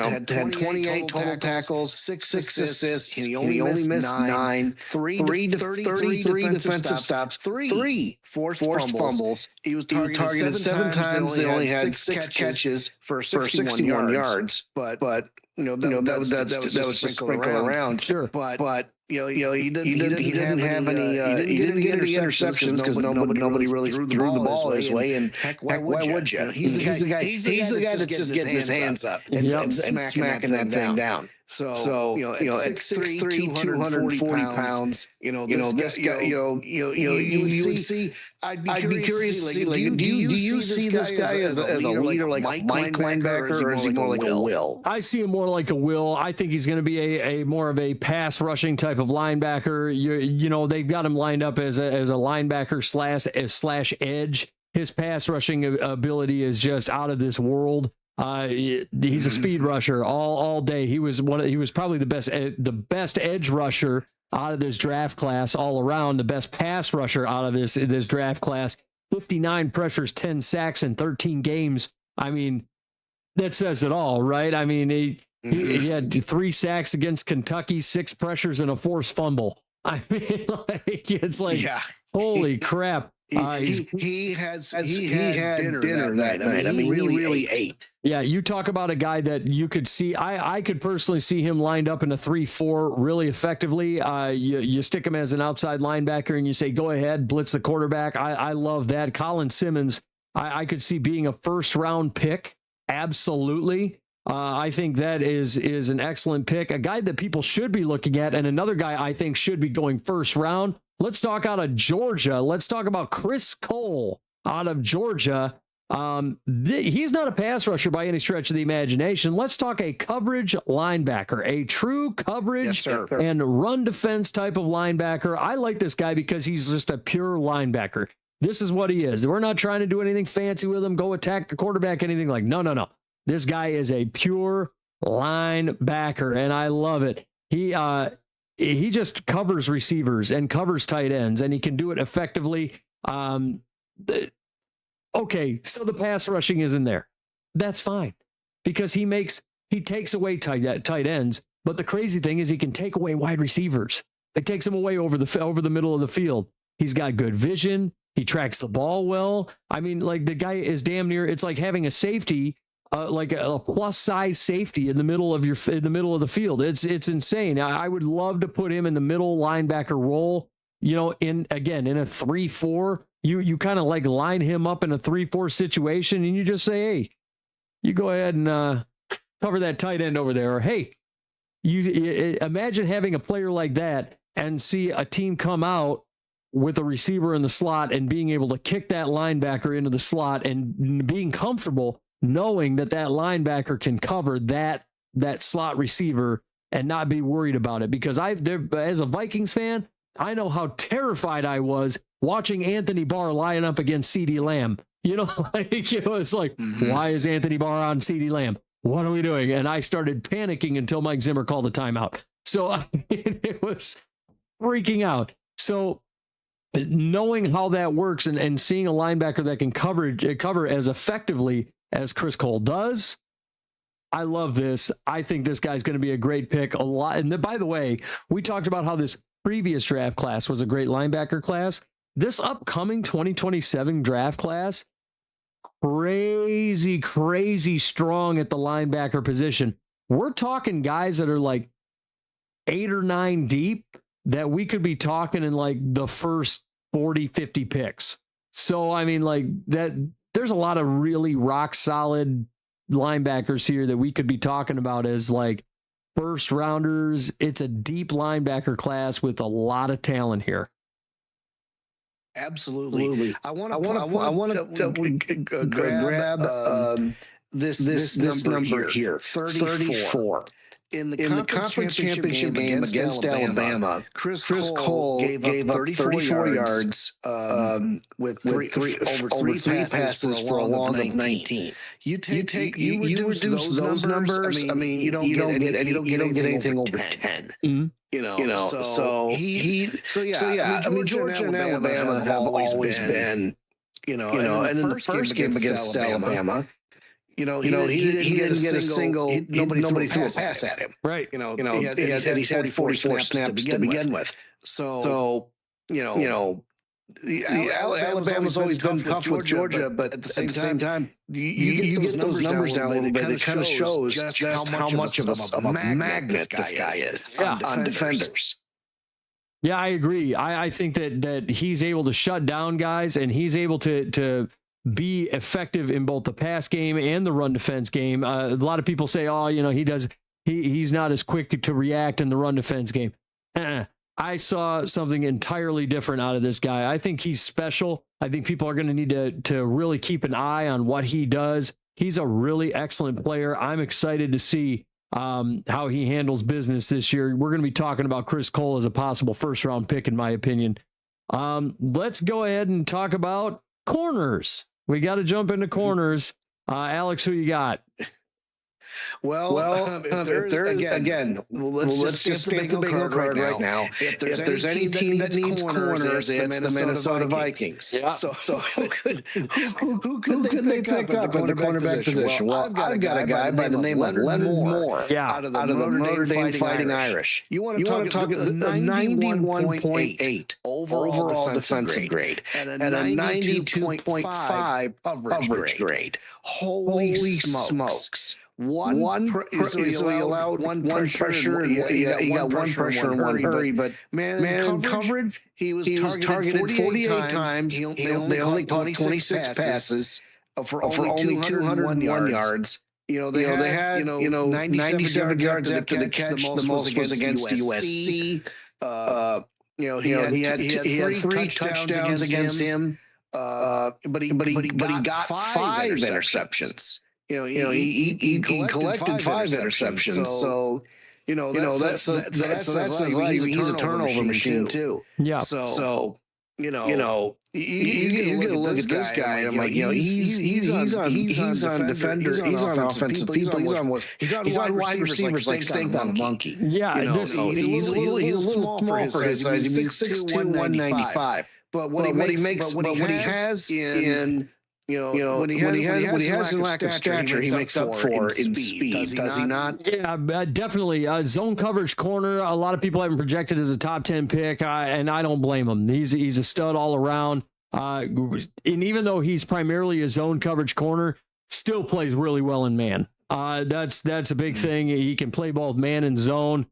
Speaker 1: Had 28 total tackles, 6 assists. He only missed 9, 3 defensive stops, 3 forced fumbles. He was targeted 7 times. They only had 6 catches for 61 yards. But that was just sprinkled around.
Speaker 2: Sure,
Speaker 1: but he didn't have any interceptions because nobody really threw the ball his way. And heck, why would you? He's the guy that's just getting his hands up and smacking that thing down. So at 6'3", 240 pounds, this guy, you would see. I'd be curious to see, like, do you see this guy as a leader, like Mike linebacker, or is he more like a Will?
Speaker 2: I see him more like a Will. I think he's going to be a more of a pass rushing type of linebacker. They've got him lined up as a linebacker slash edge. His pass rushing ability is just out of this world. He's a speed rusher all day. He was probably the best edge rusher out of this draft class all around. The best pass rusher out of this draft class. 59 pressures, 10 sacks in 13 games. I mean, that says it all, right? I mean, he had 3 sacks against Kentucky, 6 pressures, and a forced fumble. I mean, it's like, holy crap.
Speaker 1: He had dinner that night. I mean, he really ate.
Speaker 2: Yeah, you talk about a guy that you could see. I could personally see him lined up in a 3-4 really effectively. You stick him as an outside linebacker and you say, go ahead, blitz the quarterback. I love that. Colin Simmons, I could see being a first-round pick. Absolutely. I think that is an excellent pick. A guy that people should be looking at, and another guy I think should be going first round. Let's talk out of Georgia. Let's talk about Chris Cole out of Georgia. He's not a pass rusher by any stretch of the imagination. Let's talk a coverage linebacker, a true coverage and run defense type of linebacker. I like this guy because he's just a pure linebacker. This is what he is. We're not trying to do anything fancy with him, go attack the quarterback, anything like, no. This guy is a pure linebacker, and I love it. He just covers receivers and covers tight ends, and he can do it effectively. Okay, so the pass rushing isn't there. That's fine because he takes away tight ends. But the crazy thing is he can take away wide receivers. It takes him away over the middle of the field. He's got good vision. He tracks the ball well. I mean, like, the guy is damn near. It's like having a safety. Like a plus size safety in the middle of the field. It's insane. I would love to put him in the middle linebacker role, in a 3-4, you kind of like line him up in a 3-4 situation and you just say, hey, you go ahead and cover that tight end over there. Or, hey, you imagine having a player like that and see a team come out with a receiver in the slot and being able to kick that linebacker into the slot and being comfortable knowing that linebacker can cover that slot receiver and not be worried about it. Because as a Vikings fan, I know how terrified I was watching Anthony Barr lining up against CeeDee Lamb. It's like, why is Anthony Barr on CeeDee Lamb? What are we doing? And I started panicking until Mike Zimmer called a timeout. So it was freaking out. So knowing how that works and seeing a linebacker that can cover as effectively as Chris Cole does, I love this. I think this guy's going to be a great pick. A lot. And by the way, we talked about how this previous draft class was a great linebacker class. This upcoming 2027 draft class, crazy strong at the linebacker position. We're talking guys that are like 8 or 9 deep that we could be talking in like the first 40, 50 picks. So, I mean, like that. There's a lot of really rock solid linebackers here that we could be talking about as like first rounders. It's a deep linebacker class with a lot of talent here.
Speaker 1: Absolutely. I want to grab this number here, 34. In the conference championship game against Alabama, Chris Cole gave up 34 yards with over three passes for a long of 19. you reduce those numbers. I mean, you don't get anything over 10.
Speaker 2: Mm-hmm.
Speaker 1: So yeah. I mean, Georgia and Alabama have always been, and in the first game against Alabama, he didn't get a single. Nobody threw a pass at him.
Speaker 2: Right.
Speaker 1: He's had 44 snaps to begin with. So Alabama's always been tough with Georgia, but at the same time, you get those numbers down a little bit. It kind of shows just how much of a magnet this guy is on defenders.
Speaker 2: Yeah, I agree. I think that he's able to shut down guys, and he's able to be effective in both the pass game and the run defense game. A lot of people say, he's not as quick to react in the run defense game. I saw something entirely different out of this guy. I think he's special. I think people are going to need to really keep an eye on what he does. He's a really excellent player. I'm excited to see how he handles business this year. We're going to be talking about Chris Cole as a possible first-round pick, in my opinion. Let's go ahead and talk about corners. We got to jump into corners. Alex, who you got?
Speaker 1: Well, if there again, let's just state the bingo card right now. If there's any team that needs corners, it's the Minnesota Vikings.
Speaker 2: Yeah.
Speaker 1: So who could they pick up at the cornerback position? Well, I've got a guy by the name of Len Moore out of the Notre Dame Fighting Irish. You want to talk the 91.8 overall defensive grade and a 92.5 coverage grade. Holy smokes. So he allowed one pressure, and he got one pressure and one hurry, but man, in coverage, he was targeted 48 times. They only caught 26 passes for only 201 yards. They had 97 yards after the catch. The most was against USC. He had three touchdowns against him, but he got 5 interceptions. He collected 5 interceptions. So, that says he's a turnover machine too.
Speaker 2: Yeah.
Speaker 1: So you get a look at this guy, and I'm like, he's on defenders, he's on offensive people, he's on wide receivers like stink on a monkey.
Speaker 2: Yeah.
Speaker 1: He's a little small for his size. He's 6'2", 195. But what he has in when he has a lack of stature, he makes up for in speed. Does he not?
Speaker 2: Yeah, definitely. Zone coverage corner. A lot of people have him projected as a top 10 pick, and I don't blame him. He's a stud all around. And even though he's primarily a zone coverage corner, still plays really well in man. That's a big thing. He can play both man and zone.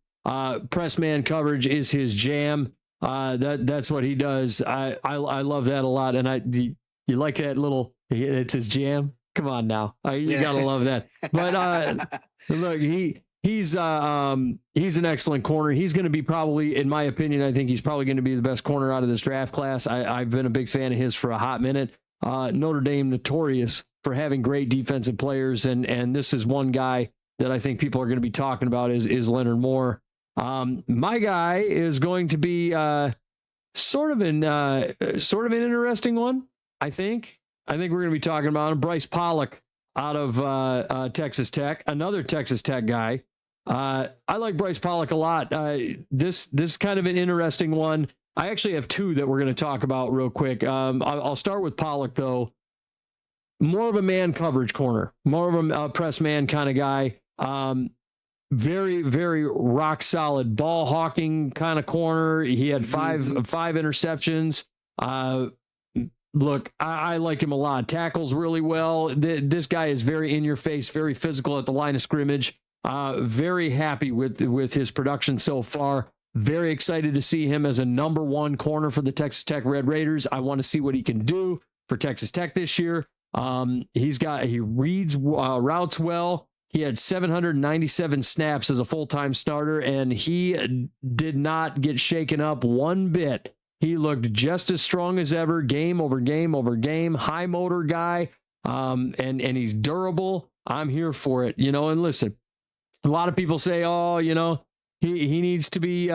Speaker 2: Press man coverage is his jam. That's what he does. I love that a lot. And you like that little. It's his jam. Come on now, you gotta love that. But look, he's an excellent corner. He's going to be probably, in my opinion, I think he's probably going to be the best corner out of this draft class. I've been a big fan of his for a hot minute. Notre Dame notorious for having great defensive players, and this is one guy that I think people are going to be talking about is Leonard Moore. My guy is going to be sort of an interesting one. I think we're going to be talking about him. Bryce Pollock out of Texas Tech, another Texas Tech guy. I like Bryce Pollock a lot. This kind of an interesting one. I actually have 2 that we're going to talk about real quick. I'll start with Pollock, though. More of a man coverage corner, more of a press man kind of guy. Very, very rock solid ball hawking kind of corner. He had five interceptions. Look, I like him a lot. Tackles really well. This guy is very in your face, very physical at the line of scrimmage. Very happy with his production so far. Very excited to see him as a number 1 corner for the Texas Tech Red Raiders. I want to see what he can do for Texas Tech this year. He reads routes well. He had 797 snaps as a full-time starter, and he did not get shaken up one bit. He looked just as strong as ever, game over game over game, high motor guy, and he's durable. I'm here for it, and listen, a lot of people say, he needs to be,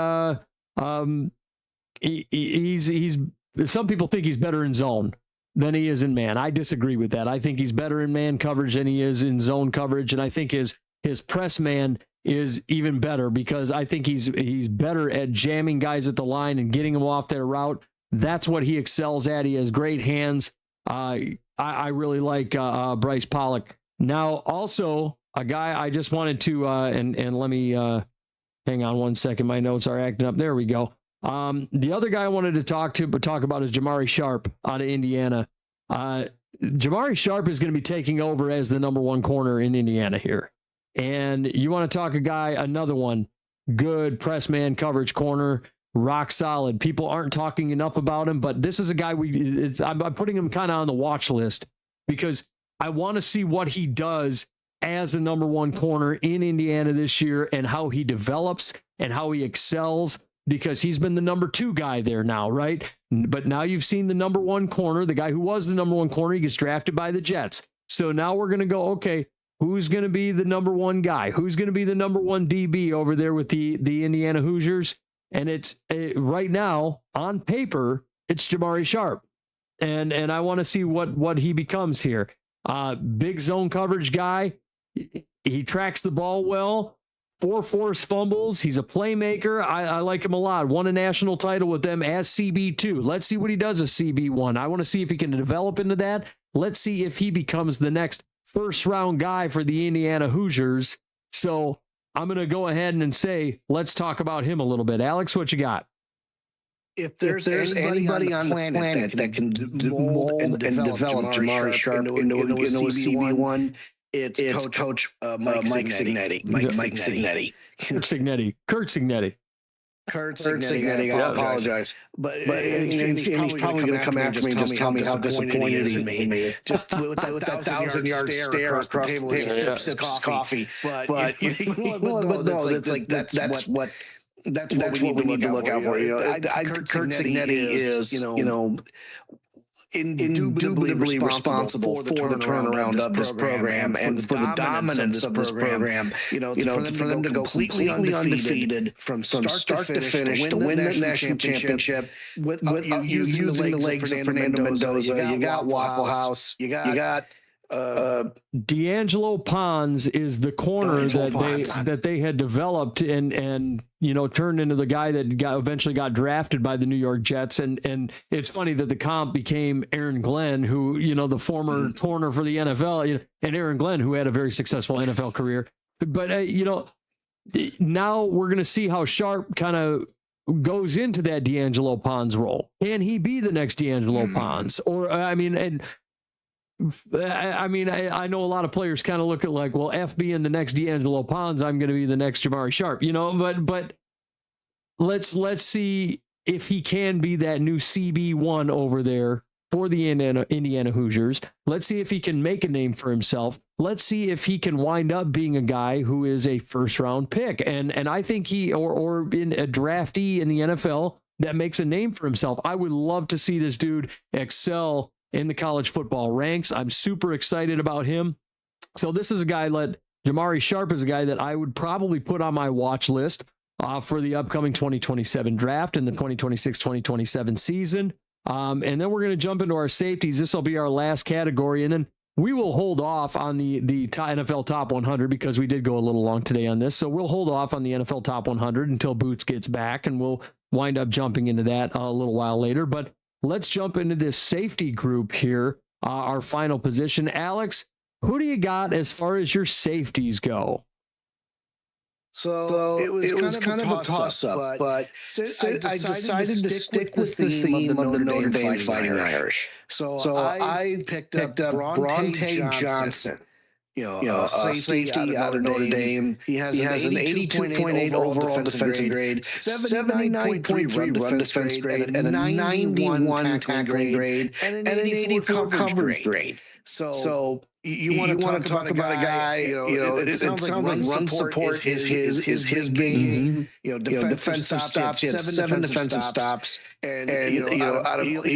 Speaker 2: he's some people think he's better in zone. than he is in man. I disagree with that. I think he's better in man coverage than he is in zone coverage, and I think his press man is even better because I think he's better at jamming guys at the line and getting them off their route. That's what he excels at. He has great hands. I really like Bryce Pollock. Now, also a guy I just wanted to and let me hang on one second. My notes are acting up. There we go. The other guy I wanted to talk about is Jamari Sharp out of Indiana. Jamari Sharp is going to be taking over as the number one corner in Indiana here. And you want to talk another one, good press man coverage corner, rock solid. People aren't talking enough about him, but this is a guy I'm putting him kind of on the watch list because I want to see what he does as a number one corner in Indiana this year and how he develops and how he excels because he's been the number two guy there now, right? But now you've seen the number one corner, the guy who was the number one corner, he gets drafted by the Jets. So now we're going to go, okay, who's going to be the number one guy? Who's going to be the number one DB over there with the Indiana Hoosiers? And it's right now on paper, it's Jamari Sharp. And I want to see what he becomes here. Big zone coverage guy. He tracks the ball well. 4 forced fumbles. He's a playmaker. I like him a lot. Won a national title with them as CB2. Let's see what he does as CB1. I want to see if he can develop into that. Let's see if he becomes the next first round guy for the Indiana Hoosiers. So I'm going to go ahead and say, let's talk about him a little bit. Alex, what you got?
Speaker 1: If there's anybody on the planet that can mold and develop Jamari Sharp into a CB1, it's Coach Mike Signetti. Mike Signetti.
Speaker 2: Kurt Signetti.
Speaker 1: I apologize. But he's probably going to come after me and just tell me how disappointed he made me. Just with that 1,000-yard stare across the table, sips coffee. But no, that's what we need to look out for. Kurt Signetti is, indubitably responsible for the turnaround of this program and for the dominance of this program. For them to go completely undefeated from start to finish to win the national championship with using the legs of Fernando Mendoza. You got Waffle House. You got
Speaker 2: D'Angelo Pons is the corner that they had developed and turned into the guy that eventually got drafted by the New York Jets. And it's funny that the comp became Aaron Glenn, who, the former corner for the NFL, and Aaron Glenn, who had a very successful NFL career. But, now we're going to see how Sharp kind of goes into that D'Angelo Pons role. Can he be the next D'Angelo Pons? Or, I know a lot of players kind of look at like, well, F being the next D'Angelo Pons, I'm going to be the next Jamari Sharp, but let's see if he can be that new CB1 over there for the Indiana Hoosiers. Let's see if he can make a name for himself. Let's see if he can wind up being a guy who is a first round pick. And I think he, or in a draftee in the NFL that makes a name for himself. I would love to see this dude excel in the college football ranks. I'm super excited about him. So this is a guy Jamari Sharp is a guy that I would probably put on my watch list for the upcoming 2027 draft and the 2026-2027 season. And then we're going to jump into our safeties. This will be our last category. And then we will hold off on the NFL Top 100 because we did go a little long today on this. So we'll hold off on the NFL Top 100 until Boots gets back, and we'll wind up jumping into that a little while later. But let's jump into this safety group here, our final position. Alex, who do you got as far as your safeties go?
Speaker 1: So it was kind of a toss-up, but I decided to stick with the theme of the Notre Dame Fighting Irish. So I picked up Bronte Johnson. A safety out of Notre Dame. He has an 82.8 overall defensive grade, 79.3 run defense grade, and a 91 tackling grade, and an 84 coverage grade. So You want to talk about a guy, it sounds like run support is his big, defensive stops. He had 7 defensive stops, and he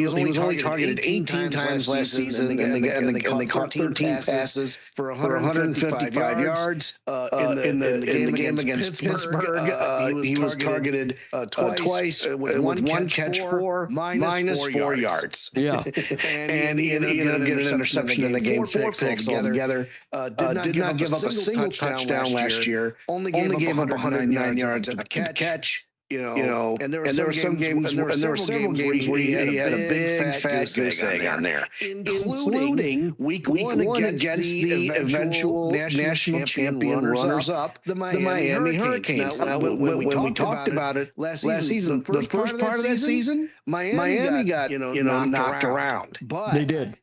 Speaker 1: was only targeted 18 times last season, and they caught 13 passes for 155 yards. In the game against Pittsburgh, he was targeted twice with one catch for -4 yards.
Speaker 2: Yeah,
Speaker 1: and he ended up getting an interception in the game, 4 picks altogether. Did not give up a single touchdown last year. Only gave up 109 yards at the catch. And there were some games, and there were several games where he had a big fat goose egg on there, including week 1 against the eventual national champion runners-up, the Miami Hurricanes. Now, when we talked about it last season, the first part of that season, Miami got knocked around.
Speaker 2: But they did.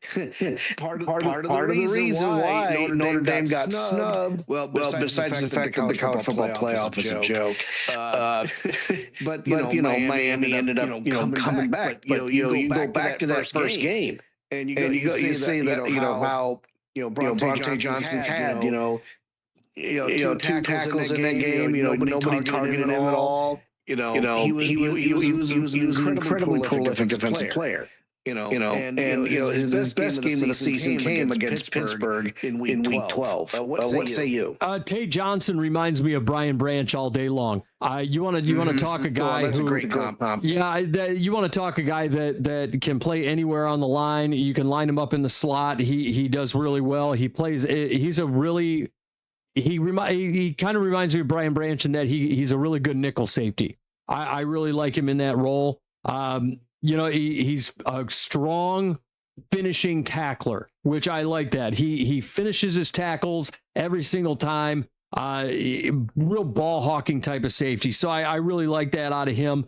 Speaker 1: Part of the reason why Notre Dame got snubbed, well, besides the fact that the college football playoff is a joke. But Miami ended up coming back. But you go back to that first game, and you say that how Bronte Johnson had 2 tackles in that game. Nobody targeted him at all. He was an incredibly prolific defensive player. His best game of the season came against Pittsburgh in week 12. What say you?
Speaker 2: Tate Johnson reminds me of Brian Branch all day long. You want to talk a guy
Speaker 1: that's
Speaker 2: who,
Speaker 1: a great comp.
Speaker 2: Yeah, you want to talk a guy that can play anywhere on the line. You can line him up in the slot. He does really well. He plays. He's a really he kind of reminds me of Brian Branch in that he's a really good nickel safety. I really like him in that role. He's a strong finishing tackler, which I like that. He finishes his tackles every single time. Real ball hawking type of safety. So I really like that out of him.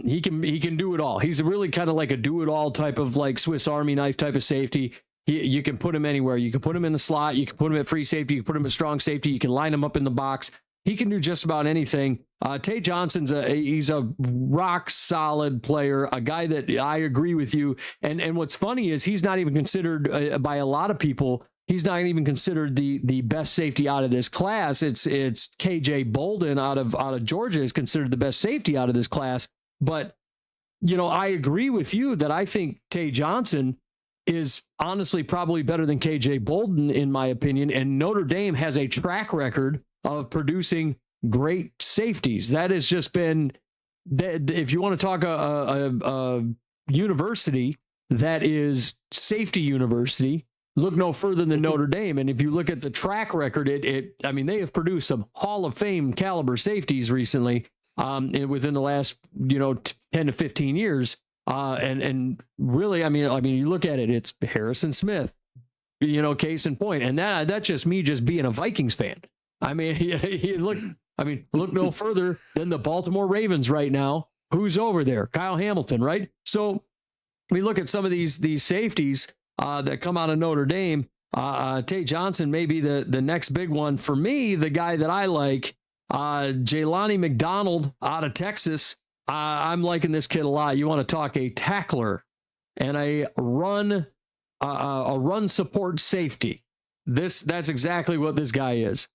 Speaker 2: He can do it all. He's really kind of like a do it all type of like Swiss Army knife type of safety. You can put him anywhere. You can put him in the slot. You can put him at free safety. You can put him at strong safety. You can line him up in the box. He can do just about anything. Tate Johnson's he's a rock solid player, a guy that I agree with you. And what's funny is he's not even considered by a lot of people. He's not even considered the best safety out of this class. It's KJ Bolden out of Georgia is considered the best safety out of this class. But I agree with you that I think Tate Johnson is honestly probably better than KJ Bolden in my opinion. And Notre Dame has a track record of producing great safeties. That has just been, if you want to talk a university that is safety university, look no further than Notre Dame. And if you look at the track record, they have produced some Hall of Fame caliber safeties recently, within the last 10 to 15 years. And really, you look at it, it's Harrison Smith, case in point. And that's just me just being a Vikings fan. Look no further than the Baltimore Ravens right now. Who's over there? Kyle Hamilton, right? So we look at some of these safeties that come out of Notre Dame. Tate Johnson may be the next big one. For me, the guy that I like, Jelani McDonald out of Texas. I'm liking this kid a lot. You want to talk a tackler and a run support safety. That's exactly what this guy is.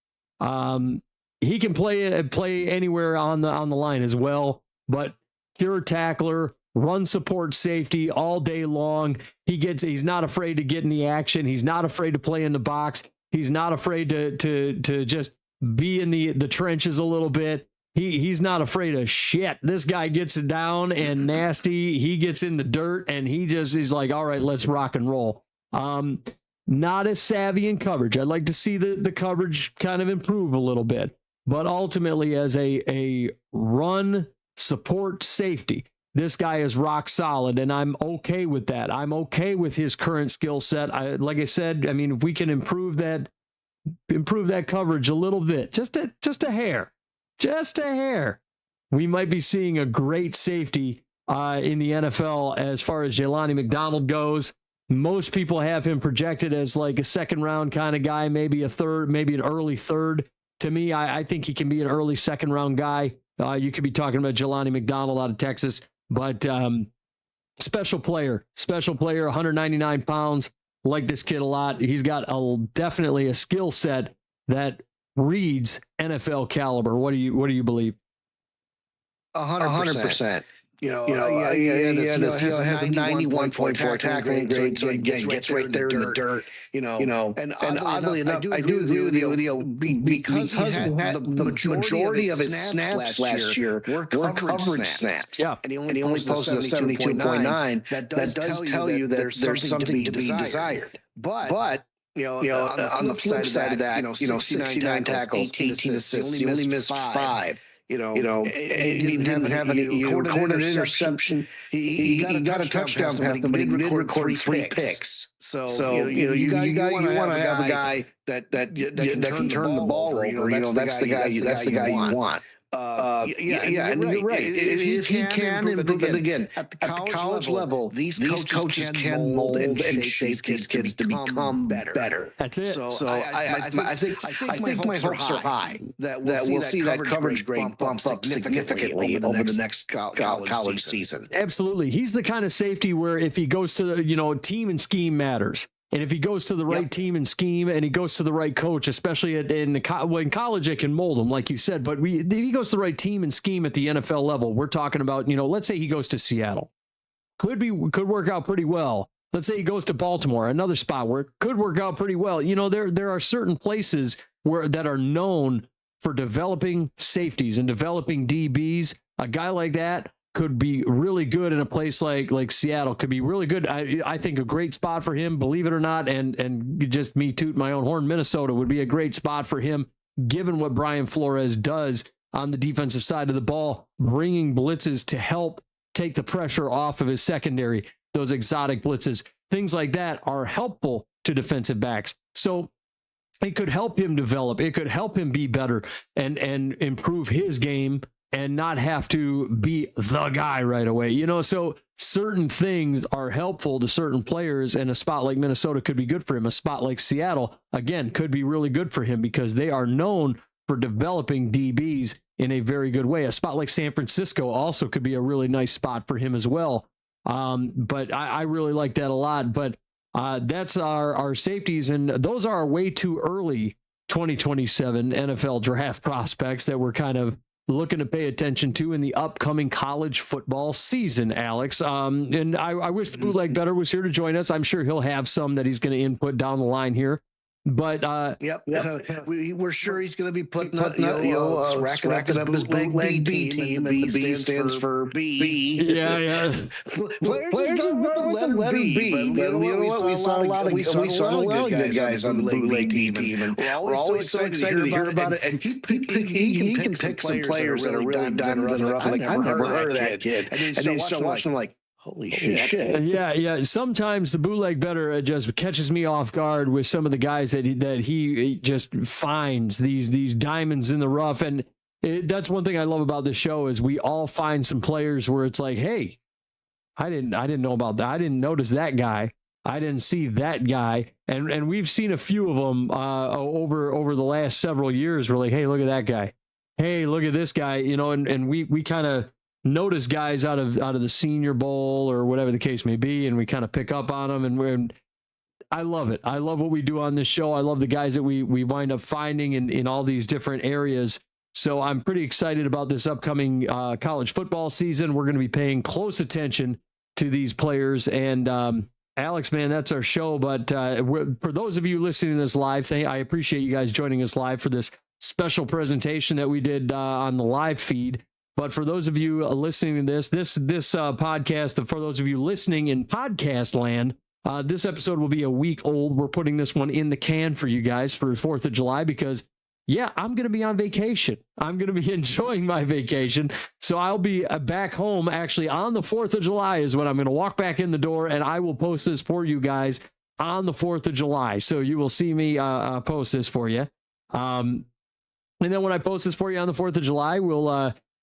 Speaker 2: He can play anywhere on the line as well, but pure tackler, run support safety all day long. He's not afraid to get in the action. He's not afraid to play in the box. He's not afraid to just be in the trenches a little bit. He's not afraid of shit. This guy gets it down and nasty. He gets in the dirt and he's like, all right, let's rock and roll. Not as savvy in coverage. I'd like to see the coverage kind of improve a little bit, but ultimately as a run support safety, this guy is rock solid, and I'm okay with that. I'm okay with his current skill set. Like I said, if we can improve that coverage a little bit, just a hair, we might be seeing a great safety in the NFL as far as Jelani McDonald goes. Most people have him projected as like a second round kind of guy, maybe a third, maybe an early third. To me, I think he can be an early second round guy. You could be talking about Jelani McDonald out of Texas, but special player, 199 pounds, like this kid a lot. He's got definitely a skill set that reads NFL caliber. What do you believe?
Speaker 1: 100%. He has a 91.4 tackling grade, so he gets right there in the dirt. And oddly enough, I do agree with you. Because he had the majority of his snaps last year were coverage snaps.
Speaker 2: Yeah,
Speaker 1: and he only posted a 72.9. That does tell you that there's something to be desired. But on the flip side of that, 69 tackles, 18 assists, he only missed 5. He didn't have any recorded interception. He got a touchdown pass, but he did record 3 picks. So you want to have a guy that can turn the ball over. That's the guy you want. And you're right. If he can improve it again at the college level, these coaches can mold and shape these kids to become better.
Speaker 2: That's it.
Speaker 1: So I think my hopes are high that we'll see that coverage grade bump up significantly over the next college season.
Speaker 2: Absolutely, he's the kind of safety where if he goes to the team and scheme matters. And if he goes to the right team and scheme, and he goes to the right coach, especially in college, it can mold him, like you said. But if he goes to the right team and scheme at the NFL level, we're talking about, let's say he goes to Seattle, could work out pretty well. Let's say he goes to Baltimore, another spot where it could work out pretty well. There are certain places that are known for developing safeties and developing DBs. A guy like that could be really good in a place like Seattle. Could be really good. I think a great spot for him, believe it or not, and just me toot my own horn, Minnesota would be a great spot for him, given what Brian Flores does on the defensive side of the ball, bringing blitzes to help take the pressure off of his secondary. Those exotic blitzes, things like that are helpful to defensive backs. So it could help him develop. It could help him be better and improve his game, and not have to be the guy right away. So certain things are helpful to certain players, and a spot like Minnesota could be good for him. A spot like Seattle, again, could be really good for him because they are known for developing DBs in a very good way. A spot like San Francisco also could be a really nice spot for him as well. But I really like that a lot. But that's our safeties, and those are way too early 2027 NFL draft prospects that we're kind of looking to pay attention to in the upcoming college football season, Alex. And I wish the Bootleg Better was here to join us. I'm sure he'll have some that he's going to input down the line here. But
Speaker 1: we're sure he's going to be putting up, racking up his big B team, and the B stands for B.
Speaker 2: Yeah.
Speaker 1: Players just run with the letter B. But we saw a lot of good guys on the bootleg B team, and we're always so excited to hear about it. And he can pick some players that are really diamond in the rough. Like, I've never heard of that kid. And then you start watching him like, holy shit.
Speaker 2: Yeah. Sometimes the Bootleg Better just catches me off guard with some of the guys that he just finds, these diamonds in the rough. And that's one thing I love about this show is we all find some players where it's like, hey, I didn't know about that. I didn't notice that guy. I didn't see that guy. And we've seen a few of them over the last several years. We're like, hey, look at that guy. Hey, look at this guy. And we kind of notice guys out of the Senior Bowl or whatever the case may be, and we kind of pick up on them. And I love it. I love what we do on this show. I love the guys that we wind up finding in all these different areas. So I'm pretty excited about this upcoming college football season. We're going to be paying close attention to these players. And Alex, man, that's our show. But for those of you listening to this live, I appreciate you guys joining us live for this special presentation that we did on the live feed. But for those of you listening to this podcast, for those of you listening in podcast land, this episode will be a week old. We're putting this one in the can for you guys for 4th of July because, I'm going to be on vacation. I'm going to be enjoying my vacation. So I'll be back home actually on the 4th of July is when I'm going to walk back in the door, and I will post this for you guys on the 4th of July. So you will see me post this for you. And then when I post this for you on the 4th of July,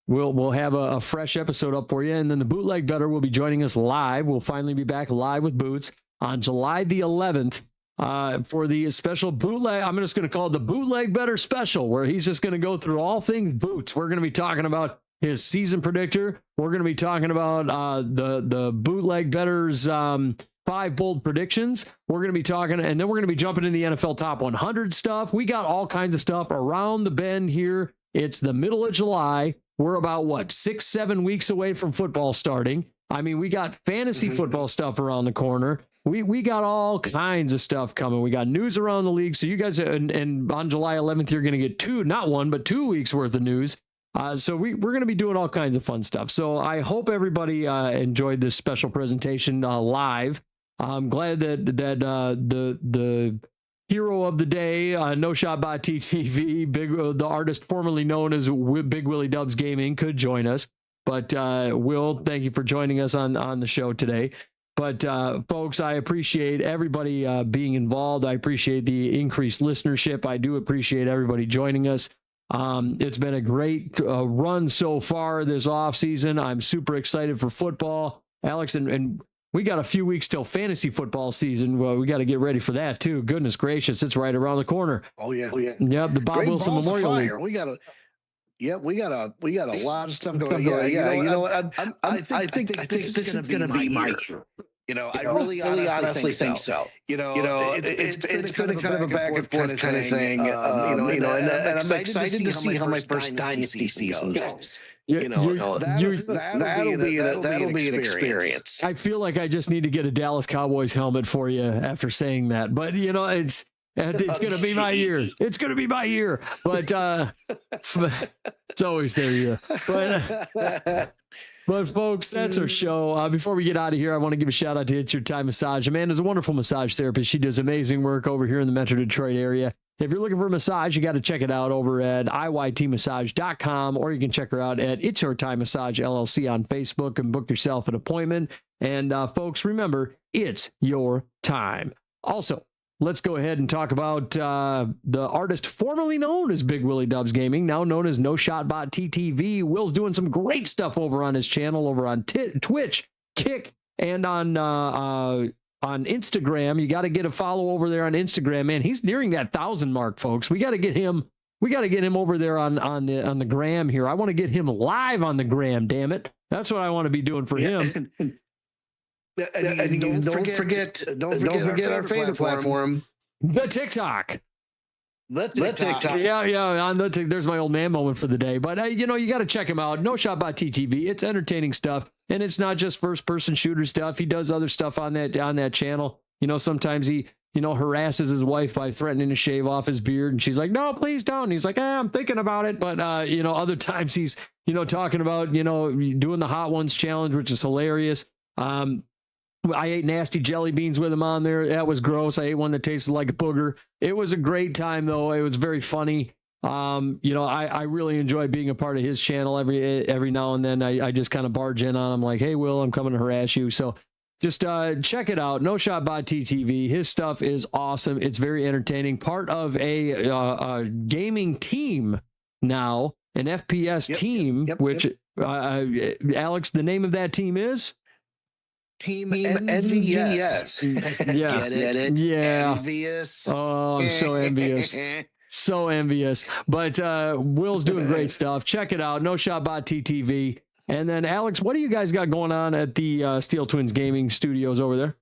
Speaker 2: We'll have a fresh episode up for you. And then the Bootleg Better will be joining us live. We'll finally be back live with Boots on July the 11th for the special bootleg. I'm just going to call it the Bootleg Better special, where he's just going to go through all things Boots. We're going to be talking about his season predictor. We're going to be talking about the Bootleg Better's 5 bold predictions. We're going to be talking, and then we're going to be jumping in the NFL Top 100 stuff. We got all kinds of stuff around the bend here. It's the middle of July. We're about, 6-7 weeks away from football starting. I mean, we got fantasy football stuff around the corner. We got all kinds of stuff coming. We got news around the league. So you guys, and on July 11th, you're going to get 2 weeks worth of news. So we're going to be doing all kinds of fun stuff. So I hope everybody enjoyed this special presentation live. I'm glad that the hero of the day, No Shot Bot TTV, the artist formerly known as Big Willie Dubs Gaming, could join us. But Will, thank you for joining us on the show today. But folks, I appreciate everybody being involved. I appreciate the increased listenership. I do appreciate everybody joining us. It's been a great run so far this off season. I'm super excited for football, Alex, and we got a few weeks till fantasy football season. Well, we got to get ready for that too. Goodness gracious, it's right around the corner.
Speaker 1: Oh yeah,
Speaker 2: yeah. The Bob Wilson Memorial League.
Speaker 1: We got a lot of stuff going on. Yeah. You know what? I think this is going to be my year. I really honestly think so. It's been kind of a back and forth kind of thing. And I'm excited to see how my first dynasty season goes. That'll be an experience.
Speaker 2: I feel like I just need to get a Dallas Cowboys helmet for you after saying that. But it's going to be my year. It's going to be my year. But it's always their year. But folks, that's our show. Before we get out of here, I want to give a shout out to It's Your Time Massage. Amanda's a wonderful massage therapist. She does amazing work over here in the Metro Detroit area. If you're looking for a massage, you got to check it out over at iytmassage.com, or you can check her out at It's Your Time Massage LLC on Facebook and book yourself an appointment. And folks, remember, it's your time. Also, let's go ahead and talk about the artist formerly known as Big Willie Dubs Gaming, now known as No Shot Bot TTV. Will's doing some great stuff over on his channel, over on Twitch, Kick, and on Instagram. You got to get a follow over there on Instagram, man. He's nearing that 1,000 mark, folks. We got to get him. We got to get him over there on the gram here. I want to get him live on the gram. Damn it, that's what I want to be doing for him.
Speaker 1: And don't forget our favorite platform,
Speaker 2: the TikTok.
Speaker 1: The TikTok.
Speaker 2: Yeah. On there's my old man moment for the day. But you got to check him out. No Shot Bot TTV. It's entertaining stuff, and it's not just first person shooter stuff. He does other stuff on that channel. Sometimes he harasses his wife by threatening to shave off his beard, and she's like, "No, please don't." And he's like, "I'm thinking about it." But other times he's talking about doing the Hot Ones challenge, which is hilarious. I ate nasty jelly beans with him on there. That was gross. I ate one that tasted like a booger. It was a great time, though. It was very funny. I really enjoy being a part of his channel. Every now and then I just kind of barge in on him like, "Hey, Will, I'm coming to harass you." So just check it out. No Shot Bot TTV. His stuff is awesome. It's very entertaining. Part of a gaming team now, an FPS team, which Alex, the name of that team is?
Speaker 1: Team envious.
Speaker 2: Yeah.
Speaker 1: Get it?
Speaker 2: Yeah.
Speaker 1: Envious.
Speaker 2: Oh, I'm so envious. So envious. But Will's doing great stuff. Check it out. No Shot Bot TTV. And then, Alex, what do you guys got going on at the Steel Twins Gaming Studios over there?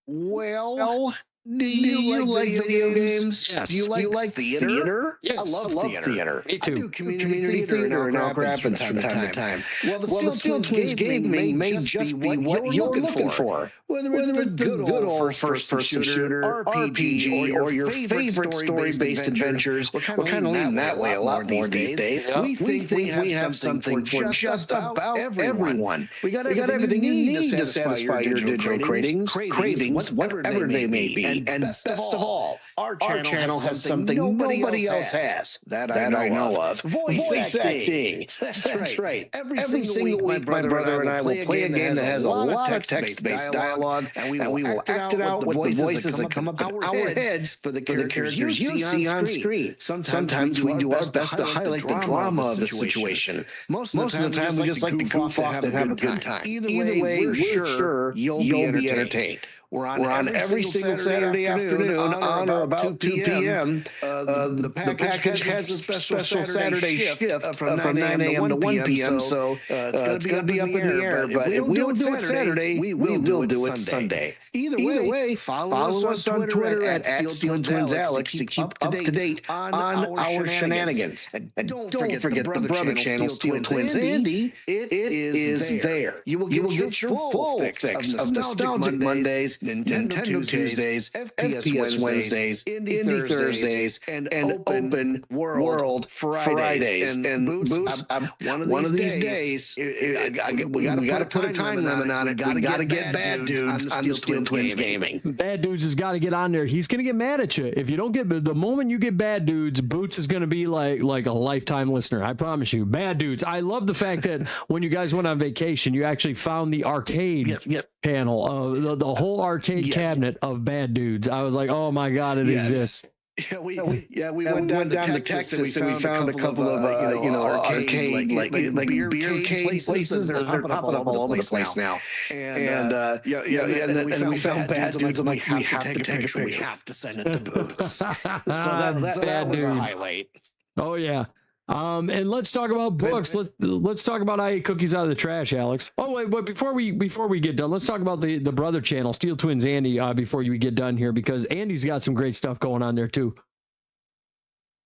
Speaker 1: Well, do you like video games?
Speaker 2: Yes.
Speaker 1: Do you like theater?
Speaker 2: Yes.
Speaker 1: I love theater.
Speaker 2: Me too.
Speaker 1: I do community theater in Elk Rapids from time to time. Well, the Steel Twins Gaming may just be what you're looking for. Whether it's the good old first-person shooter, RPG, or your favorite story-based adventures, we're kind of leaning that way a lot more these days. We think we have something for just about everyone. We got everything you need to satisfy your digital cravings, whatever they may be. And best of all, our channel has something nobody else has that I know of. Voice acting. That's right. Every single week, my brother and I will play a game that has a lot of text-based dialogue, and we will act it out with the voices that come up in our heads for the characters you see on screen. Sometimes we do our best to highlight the drama of the situation. Most of the time, we just like to goof off and have a good time. Either way, we're sure you'll be entertained. We're on every single Saturday afternoon on or about 2 p.m. The package has a special Saturday shift from 9 a.m. to 1 p.m. So it's going to be up in the air. But if we don't do it Saturday, we will do it Sunday. Either way, follow us on Twitter at Steele Twins Alex to keep up to date on our shenanigans. And don't forget the brother channel, Steele Twins Andy. It is there. You will get your full fix of Nostalgic Mondays, Nintendo Tuesdays, FPS Wednesdays, Indie Thursdays, and Open World Fridays. And Boots, one of these days, we got to put a time limit on it. We got to get Bad Dudes on the Steele Twins Gaming.
Speaker 2: Bad Dudes has got to get on there. He's going to get mad at you if you don't get. The moment you get Bad Dudes, Boots is going to be like a lifetime listener. I promise you. Bad Dudes. I love the fact that when you guys went on vacation, you actually found the arcade panel, the whole arcade cabinet of Bad Dudes. I was like, oh my God, it exists.
Speaker 1: Yeah, we went down to Texas and we found a couple of arcade like beer cave places that are popping up all over the place now. And then we found Bad Dudes. I'm like, we have to take a picture. We have to send it to Boots. So that was a highlight.
Speaker 2: Oh yeah. And let's talk about books. Let's talk about I Ate Cookies Out of the Trash, Alex. Oh wait, but before we get done, let's talk about the brother channel, Steele Twins Andy, before we get done here, because Andy's got some great stuff going on there too.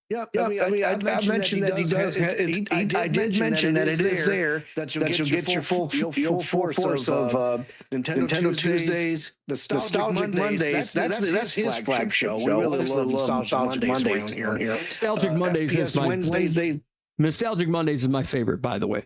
Speaker 1: Yeah, I mentioned that he does. I did mention that it is there that you'll get your full force of Nintendo Tuesdays, Nostalgic Mondays. That's his flagship show. We really love Nostalgic Mondays around here.
Speaker 2: Nostalgic Mondays is my Nostalgic Mondays is my favorite, by the way.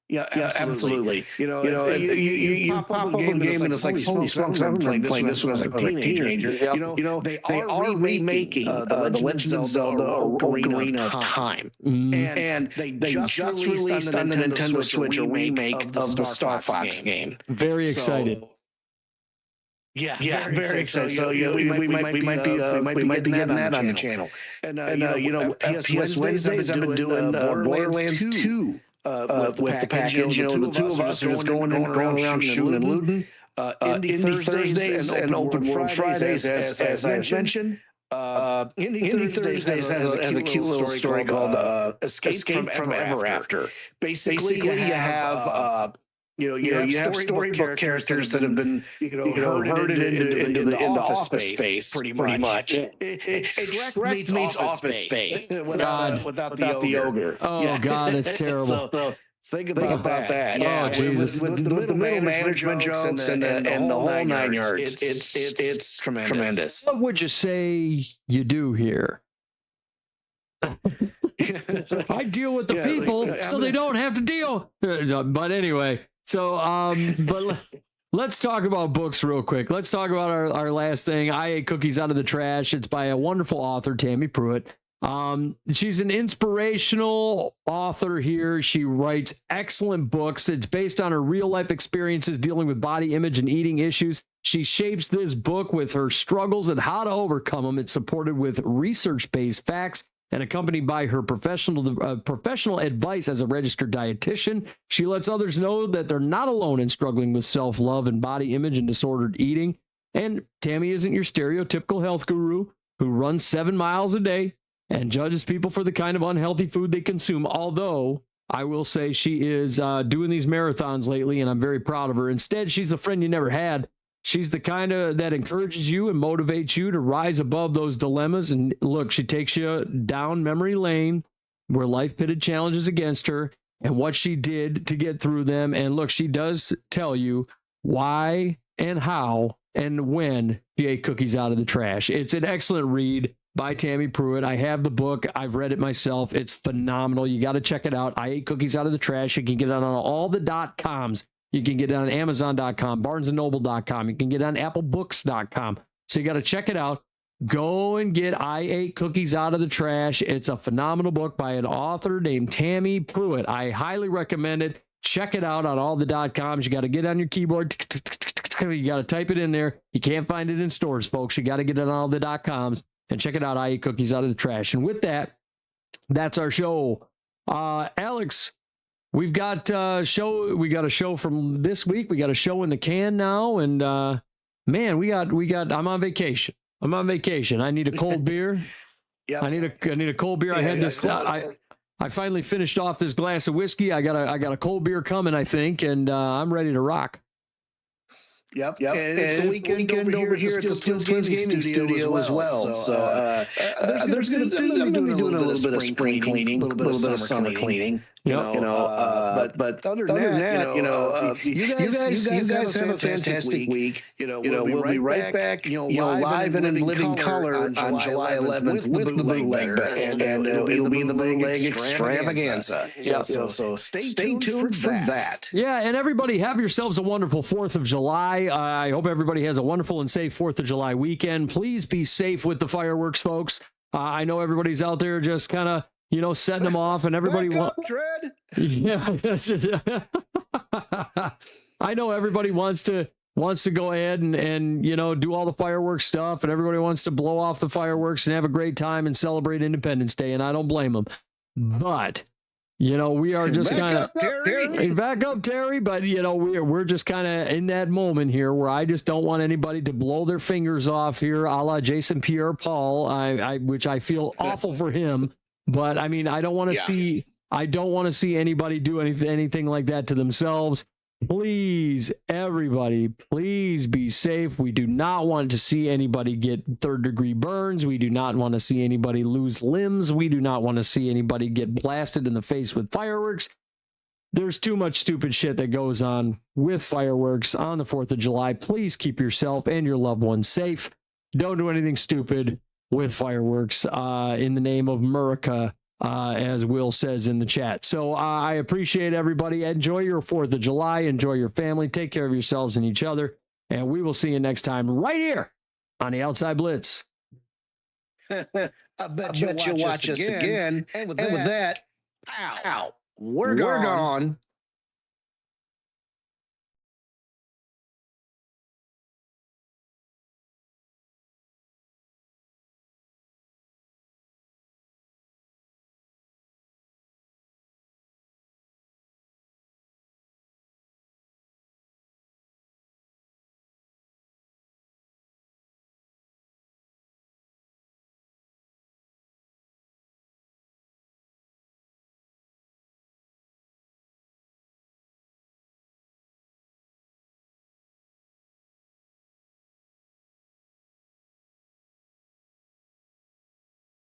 Speaker 1: Yeah, absolutely. You pop up a game and it's like, holy smokes, I've been playing this when I was a teenager. They are remaking the Legend of Zelda Ocarina of Time. And they just released on the Nintendo Switch a remake of the Star Fox game.
Speaker 2: Very excited.
Speaker 1: Yeah, very excited. So we might be getting that on the channel. And FPS Wednesdays, I've been doing Borderlands 2. With the package, the two of us are just going around shooting and looting. Indie Thursdays and Open World Fridays, as I mentioned. Indie Thursdays has a cute little story called Escape from Ever After. Basically, you have you have storybook characters that have been herded into the office space pretty much. It meets Office Space without the ogre.
Speaker 2: Oh God, it's terrible.
Speaker 1: So think about that.
Speaker 2: Yeah, Jesus.
Speaker 1: With the middle management jokes and the whole 9 yards. It's tremendous.
Speaker 2: What would you say you do here? I deal with the people so they don't have to deal. But anyway. So, but let's talk about books real quick. Let's talk about our last thing. I Ate Cookies Out of the Trash. It's by a wonderful author, Tammy Pruitt. She's an inspirational author here. She writes excellent books. It's based on her real life experiences dealing with body image and eating issues. She shapes this book with her struggles and how to overcome them. It's supported with research-based facts and accompanied by her professional advice as a registered dietitian. She lets others know that they're not alone in struggling with self-love and body image and disordered eating. And Tammy isn't your stereotypical health guru who runs 7 miles a day and judges people for the kind of unhealthy food they consume, although I will say she is doing these marathons lately, and I'm very proud of her. Instead, she's a friend you never had. She's the kind of that encourages you and motivates you to rise above those dilemmas. And look, she takes you down memory lane where life pitted challenges against her and what she did to get through them. And look, she does tell you why and how and when she ate cookies out of the trash. It's an excellent read by Tammy Pruitt. I have the book. I've read it myself. It's phenomenal. You got to check it out. I Ate Cookies Out of the Trash. You can get it on all the .coms. You can get it on Amazon.com, BarnesandNoble.com. You can get it on AppleBooks.com. So you got to check it out. Go and get I Ate Cookies Out of the Trash. It's a phenomenal book by an author named Tammy Pruitt. I highly recommend it. Check it out on all the .coms. You got to get on your keyboard. You got to type it in there. You can't find it in stores, folks. You got to get it on all the .coms and check it out. I Ate Cookies Out of the Trash. And with that, that's our show. Alex, we've got a show from this week. We got a show in the can now, and man, I'm on vacation. I need a cold beer.
Speaker 1: Yeah,
Speaker 2: I need a cold beer. I had this. I finally finished off this glass of whiskey. I got a cold beer coming, I think, and I'm ready to rock.
Speaker 1: Yep. And it's the weekend over here at the Steele Twins Gaming Studio as well. So there's going to be doing a little bit of spring cleaning, a little bit of summer cleaning. But other than that, you guys have a fantastic week. We'll be right back, live and in living color on July 11th with the bootleg band, and it'll be the bootleg extravaganza.
Speaker 2: Yeah.
Speaker 1: So stay tuned for that.
Speaker 2: Yeah, and everybody have yourselves a wonderful 4th of July. I hope everybody has a wonderful and safe 4th of July weekend. Please be safe with the fireworks, folks. I know everybody's out there just kind of, setting them off, and everybody
Speaker 1: Dread.
Speaker 2: Yeah. I know everybody wants to go ahead and do all the fireworks stuff, and everybody wants to blow off the fireworks and have a great time and celebrate Independence Day, and I don't blame them. But we are just kind of back up, Terry. But we're just kind of in that moment here where I just don't want anybody to blow their fingers off here, a la Jason Pierre-Paul. Which I feel awful for him. But I mean, I don't want to see anybody do anything like that to themselves. Please, everybody, please be safe. We do not want to see anybody get 3rd-degree burns. We do not want to see anybody lose limbs. We do not want to see anybody get blasted in the face with fireworks. There's too much stupid shit that goes on with fireworks on the 4th of July. Please keep yourself and your loved ones safe. Don't do anything stupid with fireworks in the name of America, as Will says in the chat. So I appreciate everybody. Enjoy your 4th of July. Enjoy your family. Take care of yourselves and each other. And we will see you next time right here on the Outside Blitz.
Speaker 1: I bet you'll watch us again. And with that, pow, we're gone.